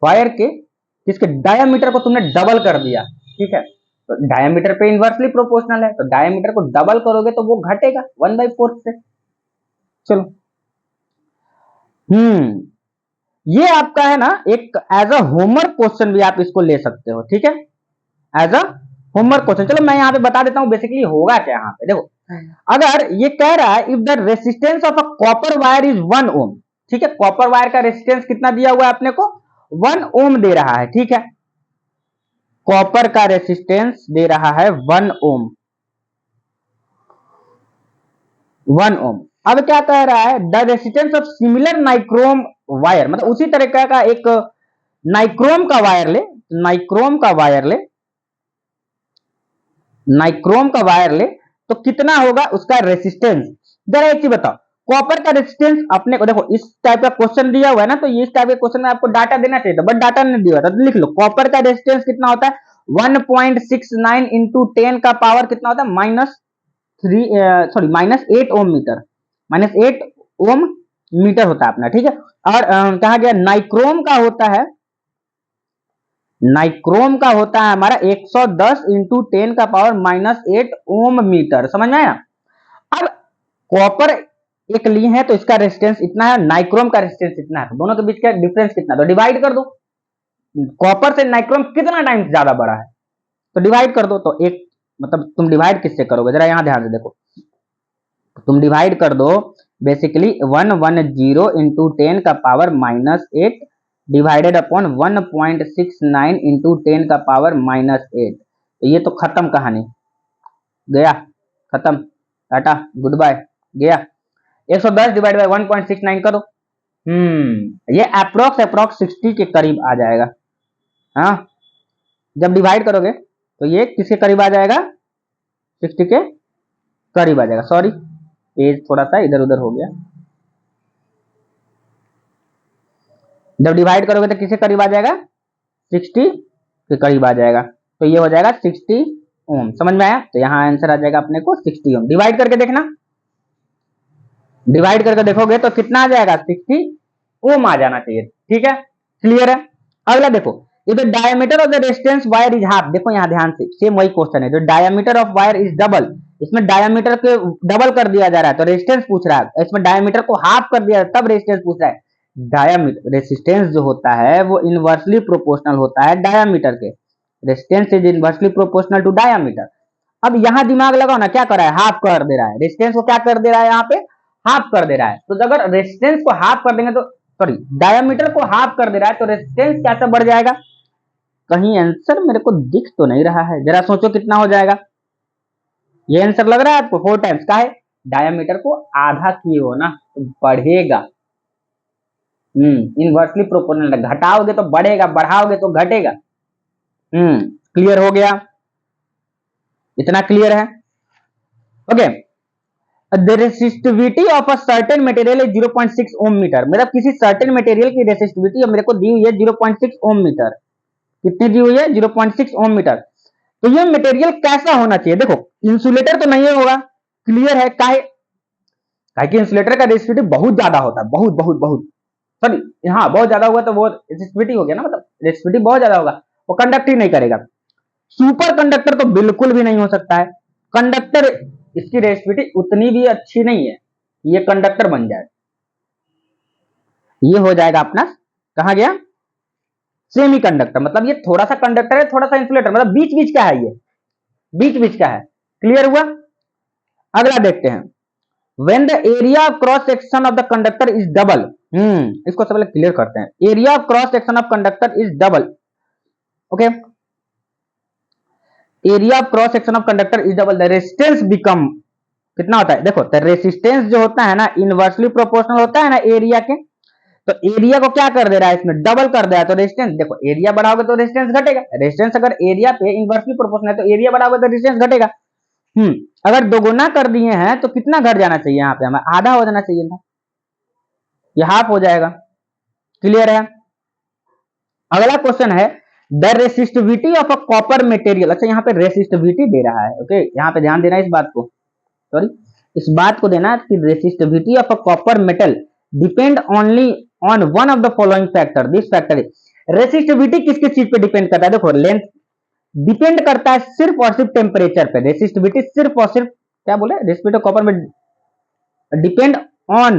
वायर के किसके डायामीटर को तुमने डबल कर दिया, ठीक है, तो डायामीटर पे इनवर्सली प्रोपोर्शनल है, तो डायामीटर को डबल करोगे तो वो घटेगा 1/4 से। चलो ये आपका है ना एक एज अ होमवर्क क्वेश्चन भी आप इसको ले सकते हो, ठीक है, एज अ होमवर्क क्वेश्चन। चलो मैं यहाँ पे बता देता हूँ बेसिकली होगा क्या यहाँ पे। देखो अगर ये कह रहा है if the resistance of a copper wire is 1 ओम, ठीक है, कॉपर वायर का रेसिस्टेंस कितना दिया हुआ है अपने को, 1 ओम दे रहा है, ठीक है, कॉपर का रेसिस्टेंस दे रहा है 1 ओम, 1 ओम। अब क्या कह रहा है, the resistance of similar nichrome wire, मतलब उसी तरीके का एक नाइक्रोम का वायर ले, नाइक्रोम का वायर ले, नाइक्रोम का वायर ले, तो कितना होगा उसका रेसिस्टेंस। जरा एक चीज बताओ, कॉपर का रेसिस्टेंस अपने को, देखो इस टाइप का क्वेश्चन दिया हुआ है ना, तो इस टाइप के क्वेश्चन में आपको डाटा देना चाहिए था, बट डाटा नहीं दिया था, तो लिख लो कॉपर का रेसिस्टेंस कितना होता है, 1.69 इंटू 10 का पावर कितना होता है, -8 ओम मीटर, -8 ओम मीटर होता है अपना, ठीक है। और कहा गया नाइक्रोम का होता है, नाइक्रोम का होता है हमारा 110 इंटू 10 का पावर -8 ओम मीटर, समझ में आया। अब कॉपर एक ली है तो इसका रेजिस्टेंस इतना है, नाइक्रोम का रेजिस्टेंस इतना है, तो दोनों के बीच का डिफरेंस कितना, तो डिवाइड कर दो, कॉपर से नाइक्रोम कितना टाइम्स ज्यादा बड़ा है, तो डिवाइड कर दो। तो एक मतलब तुम डिवाइड किससे करोगे, जरा यहां ध्यान से देखो, तुम डिवाइड कर दो बेसिकली 110 इंटू 10 का पावर -8 डिवाइडेड अपॉन 1.69 इंटू 10 का पावर -8, तो ये तो खत्म कहानी, गया, खत्म, टाटा गुड बाय, गया। 110 डिवाइड बाय 1.69 करो, ये अप्रोक्स 60 के करीब आ जाएगा। हाँ, जब डिवाइड करोगे तो ये किसके करीब आ जाएगा, 60 के करीब आ जाएगा। सॉरी पेज थोड़ा सा इधर उधर हो गया, जब डिवाइड करोगे तो किसके करीब आ जाएगा, 60 के करीब आ जाएगा, तो ये हो जाएगा 60 ओम, समझ में आया। तो यहाँ आंसर आ जाएगा अपने को 60 ओम। डिवाइड करके देखना, डिवाइड करके देखोगे तो कितना आ जाएगा, 60 ओम आ जाना चाहिए, ठीक है, क्लियर है। अगला देखो, if the diameter of the resistance wire is half, देखो यहाँ ध्यान से, सेम वही क्वेश्चन है, जो diameter of wire is double, इसमें डायमीटर को डबल कर दिया जा रहा है तो रेजिस्टेंस पूछ रहा है, इसमें डायमीटर को हाफ कर दिया तब रेजिस्टेंस पूछ रहा है। डायमीटर रेजिस्टेंस जो होता है वो इनवर्सली प्रोपोर्शनल होता है डायमीटर के, resistance is inversely proportional to diameter. अब यहां दिमाग लगाओ ना, क्या कर रहा है, हाफ कर दे रहा है, रेजिस्टेंस को क्या कर दे रहा है, यहाँ पे हाफ कर दे रहा है। तो अगर रेजिस्टेंस को हाफ कर देंगे तो, सॉरी डायमीटर को हाफ कर दे रहा है तो रेजिस्टेंस कैसे बढ़ जाएगा, कहीं आंसर मेरे को दिख तो नहीं रहा है, जरा सोचो कितना हो जाएगा। ये आंसर लग रहा है आपको 4 टाइम्स का है, डायमीटर को आधा किए हो ना तो बढ़ेगा, इनवर्सली प्रोपोर्शनल, घटाओगे तो बढ़ेगा, बढ़ाओगे तो घटेगा। क्लियर हो गया, इतना क्लियर है, okay. The resistivity of a certain material is 0.6 ohm metre, मतलब किसी सर्टेन मटेरियल की रेसिस्टिविटी मेरे को दी हुई है 0.6 ओम मीटर, कितनी दी हुई है, 0.6 ओम मीटर। तो ये मटेरियल कैसा होना चाहिए, देखो इंसुलेटर तो नहीं होगा, क्लियर है, काहे कि इंसुलेटर का रेसिस्टिविटी बहुत ज्यादा होता है, बहुत बहुत बहुत, सॉरी हाँ बहुत ज्यादा होगा तो वो रेसिस्टिविटी हो गया ना, मतलब रेसिस्टिविटी बहुत ज्यादा होगा, वो कंडक्ट ही नहीं करेगा। सुपर कंडक्टर तो बिल्कुल भी नहीं हो सकता है, कंडक्टर इसकी रेसिस्टिविटी उतनी भी अच्छी नहीं है, ये कंडक्टर बन जाए, ये हो जाएगा अपना, कहा गया, सेमी कंडक्टर, मतलब ये थोड़ा सा कंडक्टर है थोड़ा सा इंसुलेटर, मतलब बीच बीच का है, ये बीच बीच का है, क्लियर हुआ। अगला देखते हैं, when the area of cross section of the conductor is double, इसको सबसे पहले क्लियर करते हैं, area of cross section of conductor is double, okay, area of cross section of conductor is double, the resistance become कितना होता है, देखो तो रेसिस्टेंस जो होता है ना इनवर्सली प्रोपोर्शनल होता है ना एरिया के, तो एरिया को क्या कर दे रहा है, इसमें डबल कर दे रहा है, तो रेजिस्टेंस, देखो एरिया बढ़ाओगे तो रेजिस्टेंस घटेगा, रेजिस्टेंस अगर एरिया पे इनवर्सली प्रोपोर्शनल है तो एरिया बढ़ाओगे तो रेजिस्टेंस घटेगा। अगर दोगुना कर दिए हैं तो कितना घट जाना चाहिए, यहाँ पे हमें आधा हो जाना चाहिए था, ये हाफ हो जाएगा, क्लियर है। अगला क्वेश्चन है, the resistivity of a copper material, अच्छा यहाँ पे रेसिस्टिविटी दे रहा है, ओके यहाँ पे ध्यान देना इस बात को, सॉरी इस बात को देना कि resistivity of a copper metal depend only on one of the following factor, this factor is, resistivity किस किस चीज पे डिपेंड करता है, देखो लेंथ डिपेंड करता है सिर्फ और सिर्फ टेम्परेचर पे, रेसिस्टिविटी सिर्फ और सिर्फ क्या बोले, रेसिस्टिविटी कॉपर में depend on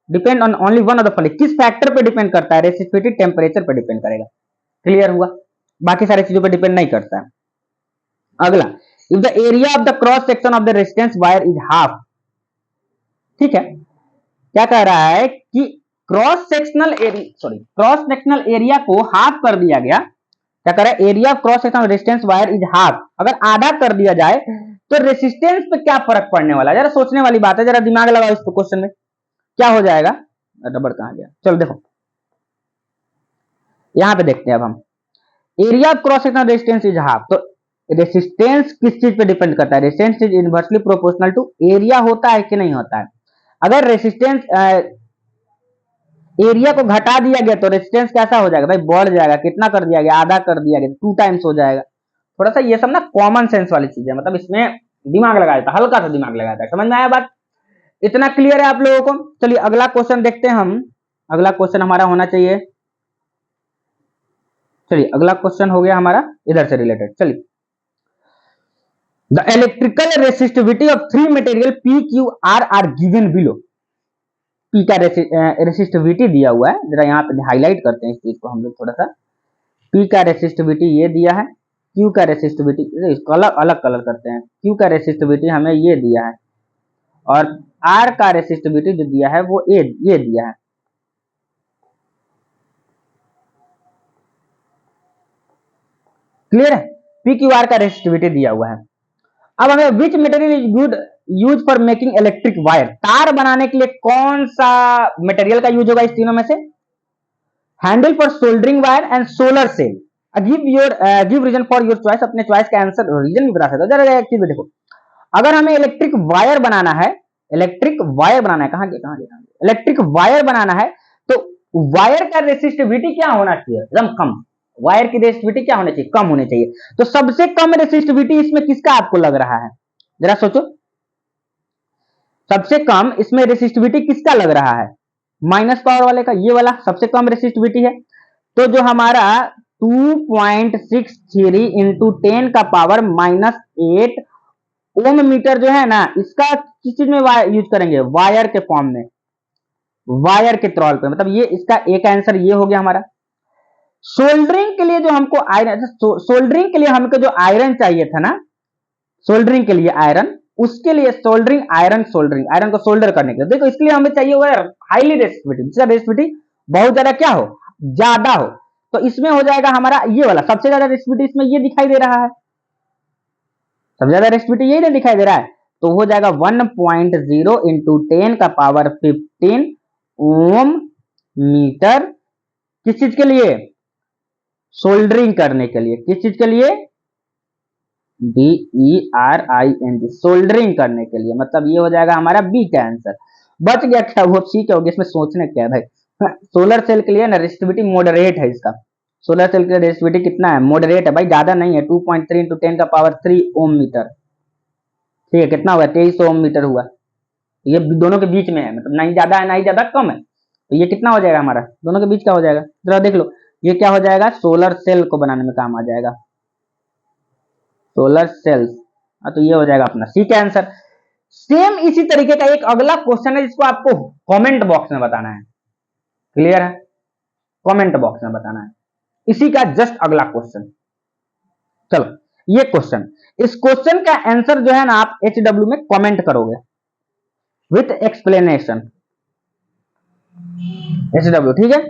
depend on only one of the following, किस फैक्टर पे डिपेंड करता है? रेसिस्टिविटी टेम्परेचर पे डिपेंड करेगा। क्लियर हुआ? बाकी सारी चीजों पे डिपेंड नहीं करता है। अगला, if the area of the cross section of the resistance wire is half, ठीक है, क्या कह रहा है कि क्रॉस सेक्शनल एरिया को हाफ कर दिया गया। क्या कह रहा है? Area of cross sectional resistance wire is half, अगर आधा कर दिया जाए तो रेजिस्टेंस पे क्या फर्क पड़ने वाला है? जरा सोचने वाली बात है, जरा दिमाग लगाओ इस क्वेश्चन में, क्या हो जाएगा? रबड़ कहां गया? चलो देखो, यहां पे देखते हैं अब हम, area of cross sectional resistance is half, तो रेजिस्टेंस किस चीज पे डिपेंड करता है? Resistance is inversely proportional to area होता है कि नहीं होता है? अगर रेजिस्टेंस एरिया को घटा दिया गया तो रेजिस्टेंस कैसा हो जाएगा भाई? बढ़ जाएगा। कितना कर दिया गया? आधा कर दिया गया, 2 टाइम्स हो जाएगा। थोड़ा सा ये सब ना कॉमन सेंस वाली चीज है, मतलब इसमें दिमाग लगाया था, हल्का सा दिमाग लगाया था। समझ में आया बात? इतना क्लियर है आप लोगों को? चलिए अगला क्वेश्चन देखते हैं हम। अगला क्वेश्चन हमारा होना चाहिए, चलिए अगला क्वेश्चन हो गया हमारा इधर से रिलेटेड। चलिए, the electrical resistivity of 3 material P Q R are given below. P का रेसिस्टिविटी दिया हुआ है, जरा यहाँ पे हाईलाइट करते हैं इस चीज को हम लोग थोड़ा सा। पी का रेसिस्टिविटी ये दिया है, क्यू का रेसिस्टिविटी, इसको अलग अलग कलर करते हैं। क्यू का रेसिस्टिविटी हमें ये दिया है, और आर का रेसिस्टिविटी जो दिया है वो ये दिया है। क्लियर है? पी क्यू आर का रेसिस्टिविटी दिया हुआ है। अब हमें which material is good use for making electric wire, तार बनाने के लिए कौन सा मटेरियल का यूज होगा इस तीनों में से? Handle for soldering wire and solar cell. Give reason for your choice, अपने चॉइस का आंसर रीजन भी बता सकते हो। जरा एक चीज देखो, अगर हमें इलेक्ट्रिक वायर बनाना है, कहां गया इलेक्ट्रिक वायर बनाना है, तो वायर का रेसिस्टिविटी क्या होना चाहिए? एकदम कम। वायर की रेसिस्टिविटी क्या होनी चाहिए? कम होनी चाहिए। तो सबसे कम रेसिस्टिविटी इसमें किसका आपको लग रहा है? जरा सोचो, सबसे कम इसमें रेसिस्टिविटी किसका लग रहा है? माइनस पावर वाले का, ये वाला सबसे कम रेसिस्टिविटी है। तो जो हमारा 2.63 इंटू 10 का पावर -8 ओम मीटर जो है ना, इसका किस चीज में यूज करेंगे? वायर के फॉर्म में, वायर के त्रॉल पे। मतलब ये इसका एक आंसर ये हो गया हमारा। सोल्डरिंग के लिए जो हमको आयरन, सोल्डरिंग के लिए हमको जो आयरन चाहिए था ना, सोल्डरिंग के लिए आयरन, उसके लिए सोल्डरिंग आयरन को सोल्डर करने के लिए, देखो इसके लिए हमें चाहिए हुआ हाईली रेसिस्टिविटी, जिसका रेसिस्टिविटी बहुत ज्यादा क्या हो? ज्यादा हो। तो इसमें हो जाएगा हमारा ये वाला, सबसे ज्यादा रेसिस्टिविटी इसमें ये दिखाई दे रहा है, सबसे ज्यादा रेसिस्टिविटी यही नहीं दिखाई दे रहा है। तो हो जाएगा 1.0 इंटू 10 का पावर 15 ओम मीटर। किस चीज के लिए? सोल्डरिंग करने के लिए। किस चीज के लिए? DERING, सोल्डरिंग करने के लिए। मतलब ये हो जाएगा हमारा बी का आंसर। बच गया क्या? वो सी क्या हो गया? इसमें सोचने क्या है भाई। सोलर सेल के लिए ना रेसिस्टिविटी मॉडरेट है इसका। सोलर सेल के रेसिस्टिविटी कितना है? मॉडरेट है भाई, ज्यादा नहीं है। 2.3 इंटू 10 का पावर 3 ओम मीटर। ठीक है, कितना हुआ? 2300 ओम मीटर हुआ। ये दोनों के बीच में है, मतलब ना ही ज्यादा है ना ही ज्यादा कम है। तो ये कितना हो जाएगा हमारा? दोनों के बीच क्या हो जाएगा? जरा देख लो, ये क्या हो जाएगा? सोलर सेल को बनाने में काम आ जाएगा, सोलर सेल्स। तो ये हो जाएगा अपना सी का आंसर। सेम इसी तरीके का एक अगला क्वेश्चन है जिसको आपको कमेंट बॉक्स में बताना है। क्लियर है? कमेंट बॉक्स में बताना है, इसी का जस्ट अगला क्वेश्चन। चलो ये क्वेश्चन, इस क्वेश्चन का आंसर जो है ना आप HW में कमेंट करोगे विथ एक्सप्लेनेशन। HW, ठीक है?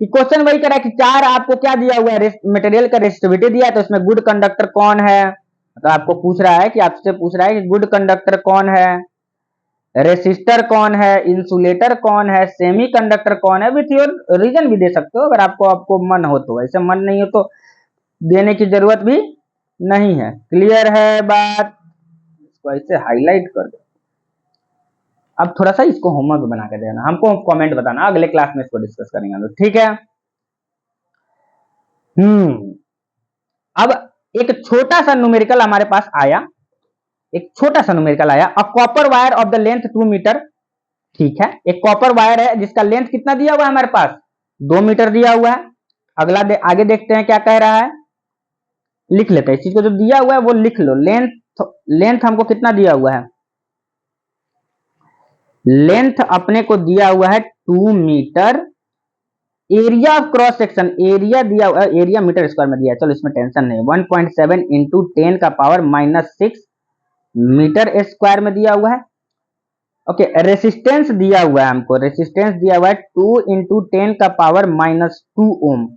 कि क्वेश्चन वही करा कि चार आपको क्या दिया हुआ है? मटेरियल का रेसिस्टिविटी दिया है, तो इसमें गुड कंडक्टर कौन है? तो आपको पूछ रहा है कि आपसे पूछ रहा है कि गुड कंडक्टर कौन है, रेसिस्टर कौन है, इंसुलेटर कौन है, सेमी कंडक्टर कौन है। विथ योर रीजन भी दे सकते हो अगर आपको मन हो तो। ऐसे मन नहीं हो तो देने की जरूरत भी नहीं है। क्लियर है बात? इसको ऐसे हाईलाइट कर दो। अब थोड़ा सा इसको होमवर्क बना के देना, हमको कमेंट बताना, अगले क्लास में इसको डिस्कस करेंगे हम लोग, ठीक है? अब एक छोटा सा न्यूमेरिकल हमारे पास आया, एक छोटा सा न्यूमेरिकल आया। A copper wire of the length 2 metre, ठीक है? एक कॉपर वायर है जिसका लेंथ कितना दिया हुआ है हमारे पास? 2 मीटर दिया हुआ है। अगला आगे देखते हैं क्या कह रहा है, लिख लेते हैं इस चीज को, जो दिया हुआ है वो लिख लो। लेंथ हमको कितना दिया हुआ है? लेंथ अपने को दिया हुआ है 2 metre, area of cross section, area दिया हुआ, एरिया मीटर स्क्वायर में दिया है, चलो इसमें टेंशन नहीं, 1.7 इंटू 10 का पावर -6 मीटर स्क्वायर में दिया हुआ है। ओके, रेसिस्टेंस दिया हुआ है हमको, रेसिस्टेंस दिया हुआ है 2 इंटू 10 का पावर -2 ओम।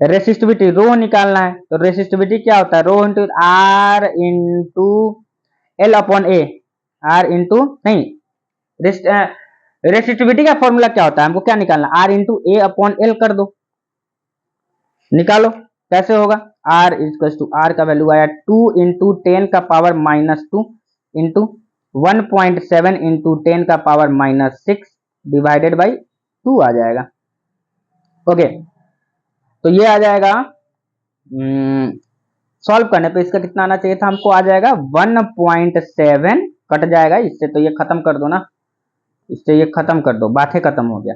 रेसिस्टिविटी रो निकालना है, तो रेसिस्टिविटी क्या होता है, rho into R into L upon A, R into नहीं, रेसिस्टिविटी का फॉर्मूला क्या होता है, हमको क्या निकालना, R into A upon L कर दो, निकालो कैसे होगा, आर इक्वल टू, आर का वैल्यू आया 2 इंटू 10 का पावर -2 इंटू 1.7 इंटू 10 का पावर -6 डिवाइडेड बाई 2 आ जाएगा। ओके, तो ये आ जाएगा, सॉल्व करने पे इसका कितना आना चाहिए था, हमको आ जाएगा 1.7, कट जाएगा इससे, तो ये खत्म कर दो ना, इससे ये खत्म कर दो, बातें खत्म हो गया,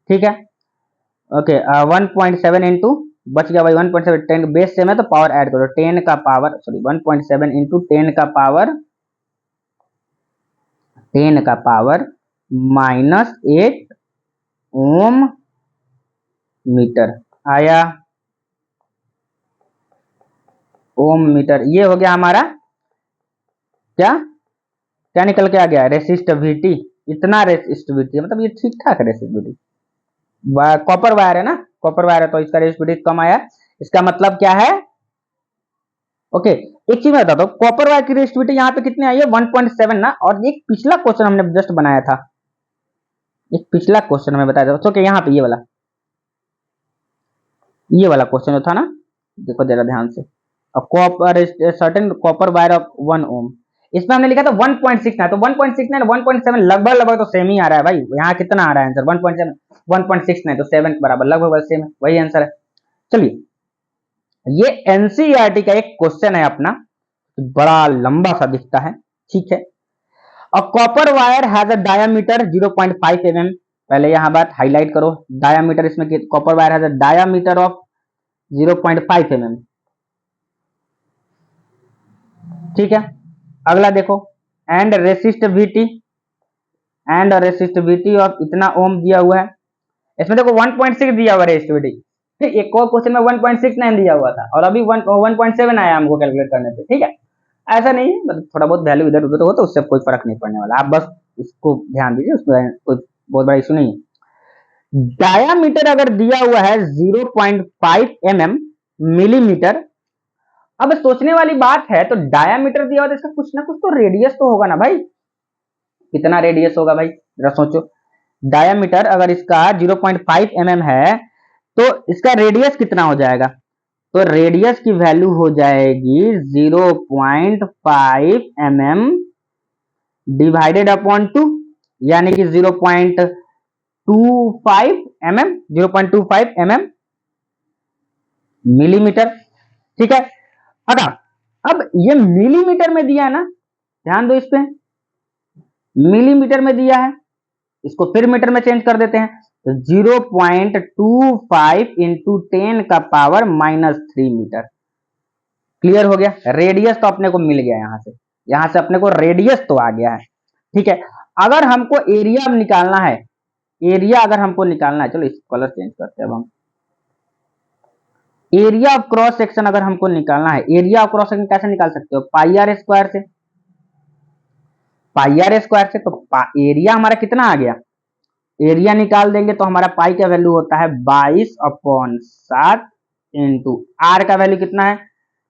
ठीक है। ओके, 1.7 इंटू बच गया भाई 1.7, 10 बेस सेम है तो पावर ऐड करो, 10 का पावर सॉरी 1.7 इंटू 10 का पावर -8 ओम मीटर आया, ओम मीटर। ये हो गया हमारा क्या क्या निकल के आ गया, रेसिस्टिविटी, इतना रेसिस्टिविटी, मतलब ये ठीक ठाक है रेसिस्टिविटी, कॉपर वायर है ना, कॉपर वायर है तो इसका रेसिस्टिविटी कम आया, इसका मतलब क्या है। ओके, एक चीज मैं बताता हूँ, कॉपर वायर की रेसिस्टिविटी यहाँ पे कितनी आई है 1.7 ना, और एक पिछला क्वेश्चन हमने जस्ट बनाया था, एक पिछला क्वेश्चन हमें बताया था, ओके यहाँ पे ये वाला क्वेश्चन जो था ना, देखो जरा ध्यान से, copper certain copper wire of 1 ओम, इसमें हमने लिखा था 1.69, तो 1.69 1.7 लगभग लगभग तो सेम ही आ रहा है भाई, यहाँ कितना आ रहा है आंसर 1.7 1.69, तो 7 के बराबर लगभग सेम है, वही आंसर है। चलिए, ये एनसीईआरटी का एक क्वेश्चन है अपना, बड़ा लंबा सा दिखता है, ठीक है। अ copper wire has a diameter 0.5 mm, पहले यहां बात हाईलाइट करो, डायामीटर इसमें copper wire has a diameter of 0.5 mm, ठीक है। अगला देखो, एंड रेसिस्टिविटी ऑफ इतना ओम दिया हुआ है, इसमें देखो 1.6 दिया हुआ है रेसिस्टिविटी, एक और क्वेश्चन में 1.69 दिया हुआ था, और अभी 1.7 आया हमको कैलकुलेट करने पे, ठीक है। ऐसा नहीं है, मतलब थोड़ा बहुत वैल्यू इधर उधर हो तो उससे कोई फर्क नहीं पड़ने वाला, आप बस इसको ध्यान दीजिए, उसमें कोई बहुत बड़ा इशू नहीं है। डायामीटर अगर दिया हुआ है 0.5 mm मिलीमीटर, अब सोचने वाली बात है, तो डायामीटर दिया हुआ तो इसका कुछ ना कुछ तो रेडियस तो होगा ना भाई, कितना रेडियस होगा भाई, जरा सोचो, डायामीटर अगर इसका 0.5 mm है तो इसका रेडियस कितना हो जाएगा, तो रेडियस की वैल्यू हो जाएगी 0.5 mm डिवाइडेड अपॉन 2, यानी कि 0.25 mm, 0.25 mm मिलीमीटर, ठीक है। अब ये मिलीमीटर में दिया है ना, ध्यान दो इस पे, मिलीमीटर में दिया है, इसको फिर मीटर में चेंज कर देते हैं, तो 0.25 इंटू 10 का पावर -3 मीटर, क्लियर हो गया। रेडियस तो अपने को मिल गया, यहां से अपने को रेडियस तो आ गया है, ठीक है। अगर हमको एरिया निकालना है, एरिया अगर हमको निकालना है, चलो इस कलर चेंज करते हैं अब हम, एरिया ऑफ क्रॉस सेक्शन अगर हमको निकालना है, एरिया ऑफ क्रॉस सेक्शन कैसे निकाल सकते हो, पाई आर स्क्वायर से, पाई आर स्क्वायर से, तो एरिया हमारा कितना आ गया, एरिया निकाल देंगे तो हमारा पाई का वैल्यू होता है 22/7 इंटू आर का वैल्यू कितना है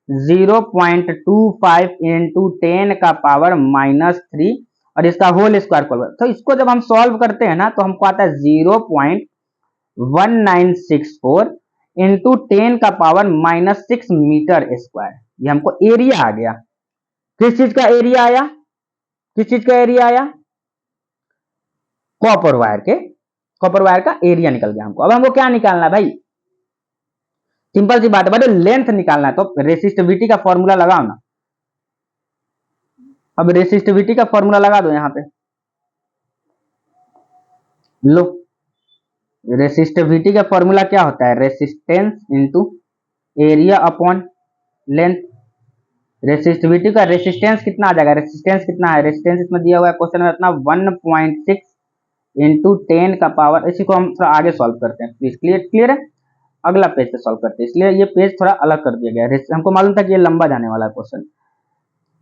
0.25 इंटू 10 का पावर -3 और इसका होल स्क्वायर कर, तो इसको जब हम सॉल्व करते हैं ना तो हमको आता है 0.1964 इंटू 10 का पावर -6 मीटर स्क्वायर, ये हमको एरिया आ गया। किस चीज का एरिया आया, किस चीज का एरिया आया, कॉपर वायर का एरिया निकल गया हमको। अब हमको क्या निकालना है भाई, सिंपल सी बात है, बट लेंथ निकालना है, तो रेसिस्टिविटी का फॉर्मूला लगाओ ना, अब रेसिस्टिविटी का फॉर्मूला लगा दो यहां पे, लो, रेसिस्टिविटी का फॉर्मूला क्या होता है, resistance into area upon length, resistivity का रेसिस्टेंस कितना आ जाएगा, रेसिस्टेंस कितना है, रेसिस्टेंस इसमें दिया हुआ है क्वेश्चन में अपना 1.6 इंटू 10 का पावर। इसी को हम थोड़ा आगे सॉल्व करते हैं प्लीज, क्लियर है, अगला पेज पे सॉल्व करते हैं, इसलिए ये पेज थोड़ा अलग कर दिया गया है। हमको मालूम था कि ये लंबा जाने वाला है क्वेश्चन,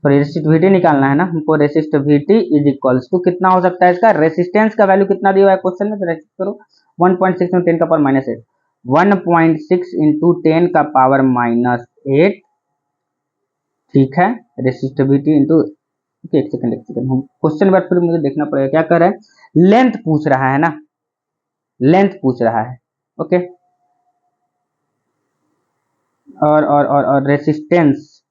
तो रेसिस्टिविटी निकालना है ना हमको। रेसिस्टिविटी इज इक्वल्स टू कितना हो सकता है इसका, रेसिस्टेंस का वैल्यू कितना दिया हुआ है क्वेश्चन में, तो रेसिस्ट करो 1.6 में 10 का पावर -8, 1.6 इंटू 10 का पावर -8, ठीक है, रेसिस्टिविटी इंटू, एक सेकंड हम क्वेश्चन बार फिर मुझे देखना पड़ेगा क्या कर रहा है, लेंथ पूछ रहा है ना, लेंथ पूछ रहा है, ओके। और रेसिस्टेंस,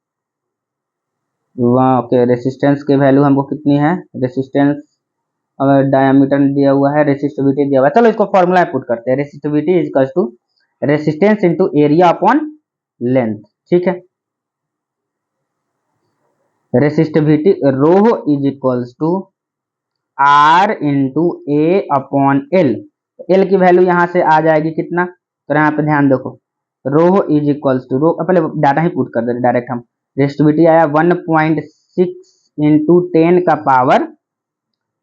ओके, रेसिस्टेंस की वैल्यू हमको कितनी है, रेसिस्टेंस अगर डायमीटर दिया हुआ है, रेसिस्टिविटी दिया हुआ है, चलो इसको फॉर्मूला पुट करते हैं, resistivity is equal to resistance into area upon length, ठीक है। Resistivity rho is equals to R into A upon L, L की वैल्यू यहां से आ जाएगी कितना, तो यहाँ पे ध्यान देखो, रो इज इक्वल्स टू, रो पहले डाटा ही पुट कर दे डायरेक्ट हम, रेसिस्टिविटी आया 1.6 इंटू 10 का पावर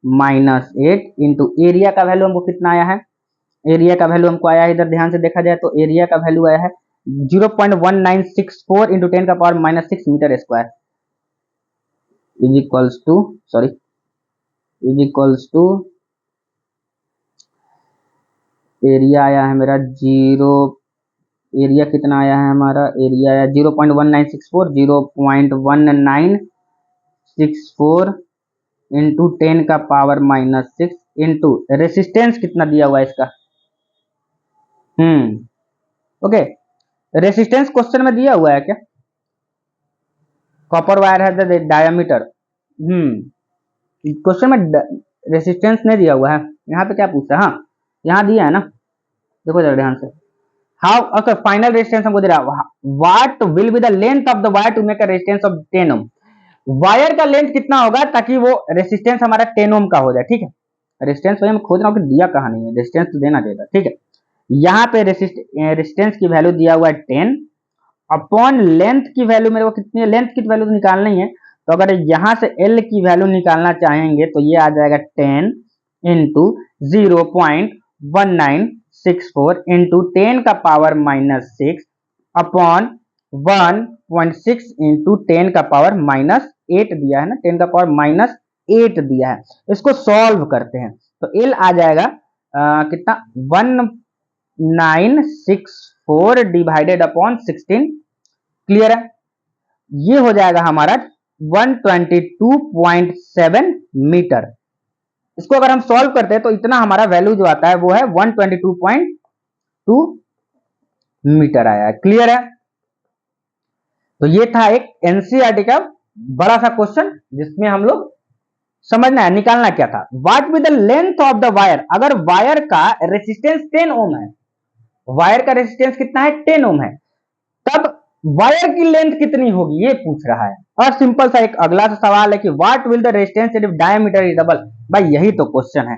-8 इंटू एरिया का वैल्यू हमको कितना आया है, एरिया का वैल्यू हमको आया है, इधर ध्यान से देखा जाए तो एरिया का वैल्यू आया है 0.1964 इंटू 10 का power -6 metre square, is equals to, sorry, is equals to area आया है मेरा जीरो, एरिया कितना आया है हमारा, एरिया आया 0.1964, 0.1964 इंटू 10 का पावर -6 इंटू रेसिस्टेंस कितना दिया हुआ है इसका, ओके, रेसिस्टेंस क्वेश्चन में दिया हुआ है क्या, कॉपर वायर है द डायमीटर, क्वेश्चन में रेसिस्टेंस नहीं दिया हुआ है, यहाँ पे क्या पूछा है, हाँ यहाँ दिया है ना, देखो जरा ध्यान से, हाउ, ओके, फाइनल रेजिस्टेंस हमको दे रहा है, what will be the length of the wire to make a resistance of 10 ohm, wire का लेंथ कितना होगा ताकि वो रेजिस्टेंस हमारा 10 ओम का हो जाए, ठीक है। रेजिस्टेंस वही हम खोज रहा हूँ कि दिया कहाँ नहीं है, रेजिस्टेंस तो देना चाहिए, ठीक है। यहाँ पे रेजिस्टेंस की वैल्यू दिया हुआ है 10 अपॉन लेंथ की वैल्यू मेरे को कितनी है, लेंथ की वैल्यू तो निकालनी है, तो अगर यहाँ से एल की वैल्यू निकालना चाहेंगे तो ये आ जाएगा 10 इंटू 0.1964 इंटू 10 का पावर -6 अपॉन 1.6 इंटू 10 का पावर -8 दिया है ना, 10 का पावर -8 दिया है, इसको सॉल्व करते हैं तो एल आ जाएगा कितना 1964 डिवाइडेड अपॉन 16, क्लियर है, ये हो जाएगा हमारा 122.7 मीटर। इसको अगर हम सॉल्व करते हैं तो इतना हमारा वैल्यू जो आता है वो है 122.2 मीटर आया है, क्लियर है। तो ये था एक एनसीईआरटी का बड़ा सा क्वेश्चन जिसमें हम लोग समझना है, निकालना क्या था, what with the length of the wire, अगर वायर का रेसिस्टेंस 10 ओम है, वायर का रेसिस्टेंस कितना है 10 ओम है, तब वायर की लेंथ कितनी होगी ये पूछ रहा है। और सिंपल सा एक अगला सा सवाल है कि what will the resistance if diameter is double, भाई यही तो क्वेश्चन है,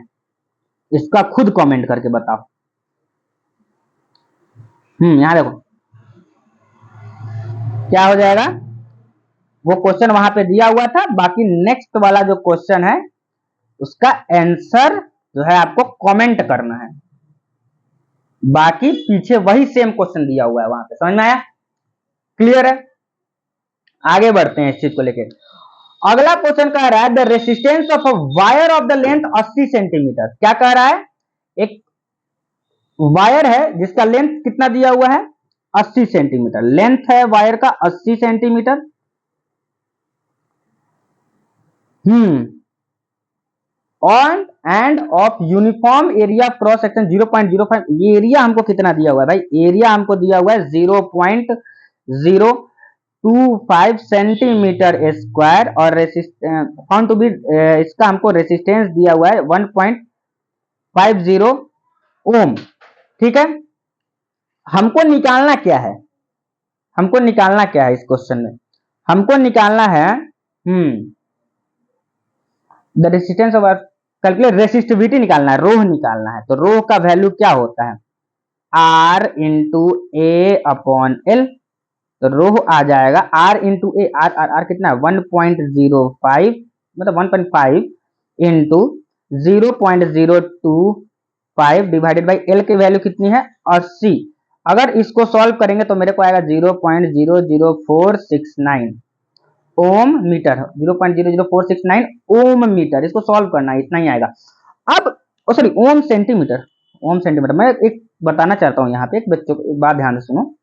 इसका खुद कमेंट करके बताओ। यहां देखो क्या हो जाएगा, वो क्वेश्चन वहां पे दिया हुआ था, बाकी नेक्स्ट वाला जो क्वेश्चन है उसका आंसर जो है आपको कमेंट करना है, बाकी पीछे वही सेम क्वेश्चन दिया हुआ है वहां पे, समझ में आया, क्लियर है। आगे बढ़ते हैं इस चीज को लेके, अगला क्वेश्चन कह रहा है the resistance of a wire of the length 80 centimetre, क्या कह रहा है, एक वायर है जिसका लेंथ कितना दिया हुआ है 80 सेंटीमीटर, लेंथ है वायर का 80 centimetre, on end of uniform area cross section 0.05, ये एरिया हमको कितना दिया हुआ है भाई, एरिया हमको दिया हुआ है 0.025 सेंटीमीटर स्क्वायर, और फाउंड टू बी, इसका हमको रेसिस्टेंस दिया हुआ है 1.50 ओम, ठीक है। हमको निकालना क्या है, हमको निकालना क्या है इस क्वेश्चन में, हमको निकालना है the resistance of calculate resistivity निकालना है, रोह निकालना है, तो रोह का वैल्यू क्या होता है, R into A upon L, तो रो आ जाएगा R into A, R R R कितना है 1.05, मतलब 1.5 इंटू 0.025 डिवाइडेड बाई एल की वैल्यू कितनी है 80। अगर इसको सॉल्व करेंगे तो मेरे को आएगा 0.00469 ओम मीटर, 0.00469 ओम मीटर। इसको सॉल्व करना है, इतना ही आएगा। अब सॉरी ओम सेंटीमीटर, ओम सेंटीमीटर। मैं एक बताना चाहता हूँ यहाँ पे, एक बच्चों को एक बात ध्यान से सुनो।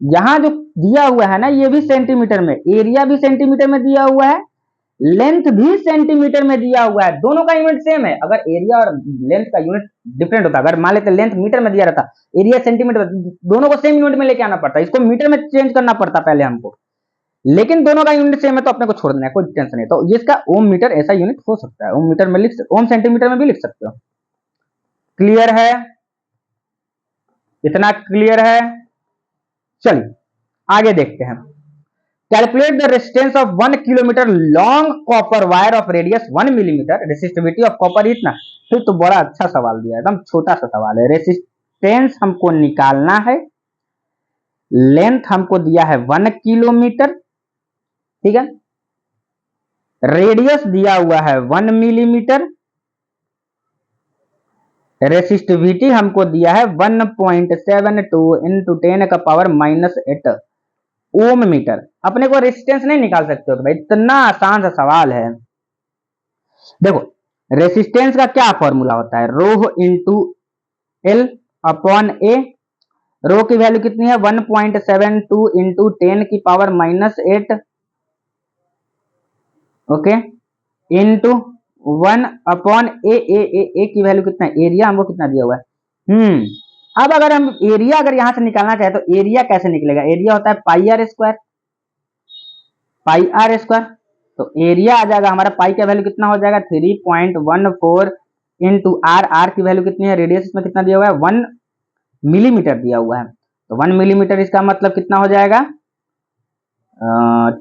यहाँ जो दिया हुआ है ना, ये भी सेंटीमीटर में, एरिया भी सेंटीमीटर में दिया हुआ है, लेंथ भी सेंटीमीटर में दिया हुआ है। दोनों का यूनिट सेम है। अगर एरिया और लेंथ का यूनिट डिफरेंट होता, अगर मान लेते लेंथ मीटर में दिया रहता, एरिया सेंटीमीटर, दोनों को सेम यूनिट में लेके आना पड़ता, इसको मीटर में चेंज करना पड़ता पहले हमको, लेकिन दोनों का यूनिट सेम है तो अपने को छोड़ देना है, कोई टेंशन नहीं। तो ये इसका ओम मीटर ऐसा यूनिट हो सकता है, ओम मीटर में लिख सकते, ओम सेंटीमीटर में भी लिख सकते हो। क्लियर है? इतना क्लियर है? चलिए आगे देखते हैं। Calculate the resistance of 1 kilometre long copper wire of radius 1 millimetre, resistivity of copper इतना। फिर तो बड़ा अच्छा सवाल दिया है, एकदम छोटा सा सवाल है। रेसिस्टेंस हमको निकालना है, लेंथ हमको दिया है 1 किलोमीटर, ठीक है, रेडियस दिया हुआ है 1 मिलीमीटर, रेसिस्टिविटी हमको दिया है 1.72 इंटू 10 का पावर -8 ओम मीटर। अपने को रेसिस्टेंस नहीं निकाल सकते हो तो भाई, इतना आसान सा सवाल है। देखो रेसिस्टेंस का क्या फॉर्मूला होता है, रो इंटू एल अपॉन ए। रो की वैल्यू कितनी है 1.72 इंटू 10 की पावर -8, ओके, इंटू 1 अपॉन ए की वैल्यू कितना है, एरिया हमको कितना दिया हुआ है। अब अगर हम एरिया अगर यहां से निकालना चाहे तो एरिया कैसे निकलेगा, एरिया होता है pi r square, pi r square. तो एरिया आ जाएगा हमारा, पाई का वैल्यू कितना हो जाएगा 3.14 इंटू आर, आर की वैल्यू कितनी है, रेडियस इसमें कितना दिया हुआ है 1 मिलीमीटर दिया हुआ है। तो 1 मिलीमीटर इसका मतलब कितना हो जाएगा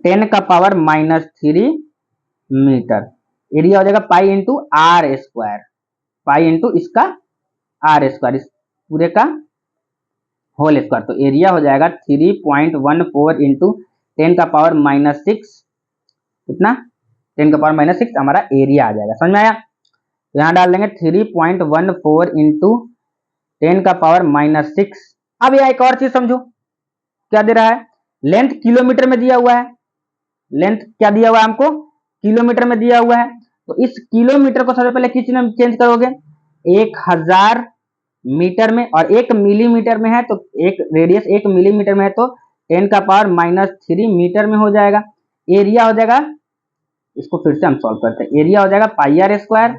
10 का पावर -3 मीटर। एरिया हो जाएगा pi into R square, pi into इसका आर स्क्वायर, इस पूरे का होल स्क्वायर। तो एरिया हो जाएगा 3.14 इंटू 10 का पावर -6, कितना 10 का पावर -6 हमारा एरिया आ जाएगा। समझ में आया? तो यहां डाल देंगे 3.14 इंटू 10 का पावर -6। अब यह एक और चीज समझो, क्या दे रहा है, लेंथ किलोमीटर में दिया हुआ है, लेंथ क्या दिया हुआ है हमको, किलोमीटर में दिया हुआ है। तो इस किलोमीटर को सबसे पहले किस में चेंज करोगे, 1000 मीटर में, और 1 मिलीमीटर में है तो एक रेडियस 1 मिलीमीटर में है तो 10 का पावर -3 मीटर में हो जाएगा। एरिया हो जाएगा, इसको फिर से हम सॉल्व करते हैं, एरिया हो जाएगा पाई आर स्क्वायर,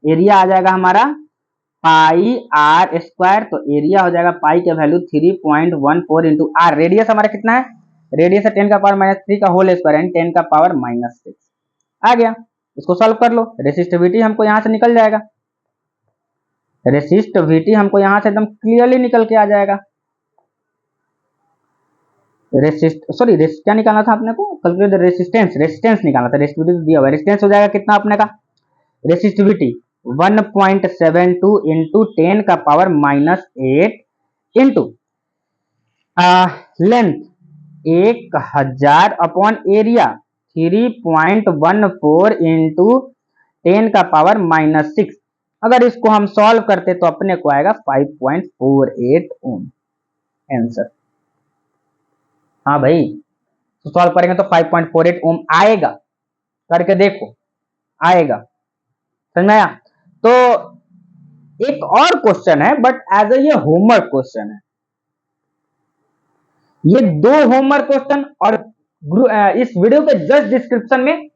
एरिया आ जाएगा हमारा पाई आर स्क्वायर। तो एरिया हो जाएगा पाई का वैल्यू 3.14 इंटू आर, रेडियस हमारा कितना है, रेडियस है 10 का पावर -3 का होल स्क्वायर एंड 10 का पावर -6 आ गया। इसको सॉल्व कर लो, रेसिस्टिविटी हमको यहां से निकल जाएगा, रेसिस्टिविटी हमको यहां से एकदम क्लियरली निकल के आ जाएगा। क्या निकालना था अपने को, कैलकुलेट रेसिस्टेंस, रेसिस्टेंस निकालना था, रेसिस्टिविटी दिया हुआ है। रेसिस्टेंस हो जाएगा कितना अपने का, रेसिस्टिविटी 1.72 इंटू 10 का power -8 into length 1000 upon area 3.14 into 10 का पावर -6। अगर इसको हम सॉल्व करते तो अपने को आएगा 5.48 ओम आंसर। हाँ भाई, तो सॉल्व करेंगे तो 5.48 ओम आएगा, करके देखो आएगा। समझ में आया? तो एक और क्वेश्चन है, बट एज ए ये होमवर्क क्वेश्चन है, ये 2 होमवर्क क्वेश्चन, और इस वीडियो के जस्ट डिस्क्रिप्शन में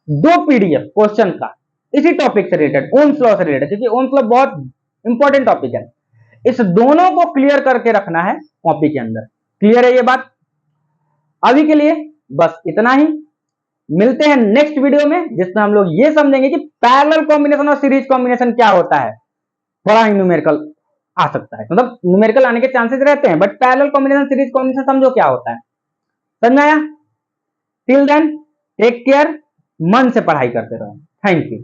2 पीडीएफ क्वेश्चन का इसी टॉपिक से रिलेटेड, ओम्स लॉ से रिलेटेड, क्योंकि ओम्स लॉ बहुत इंपॉर्टेंट टॉपिक है। इस दोनों को क्लियर करके रखना है कॉपी के अंदर। क्लियर है ये बात? अभी के लिए बस इतना ही, मिलते हैं नेक्स्ट वीडियो में जिसमें हम लोग ये समझेंगे कि पैरेलल कॉम्बिनेशन और सीरीज कॉम्बिनेशन क्या होता है। थोड़ा ही न्यूमेरिकल आ सकता है, मतलब न्यूमेरिकल आने के चांसेस रहते हैं, but parallel combination series combination समझो क्या होता है। समझ आया? टिल देन टेक केयर, मन से पढ़ाई करते रहो। Thank you.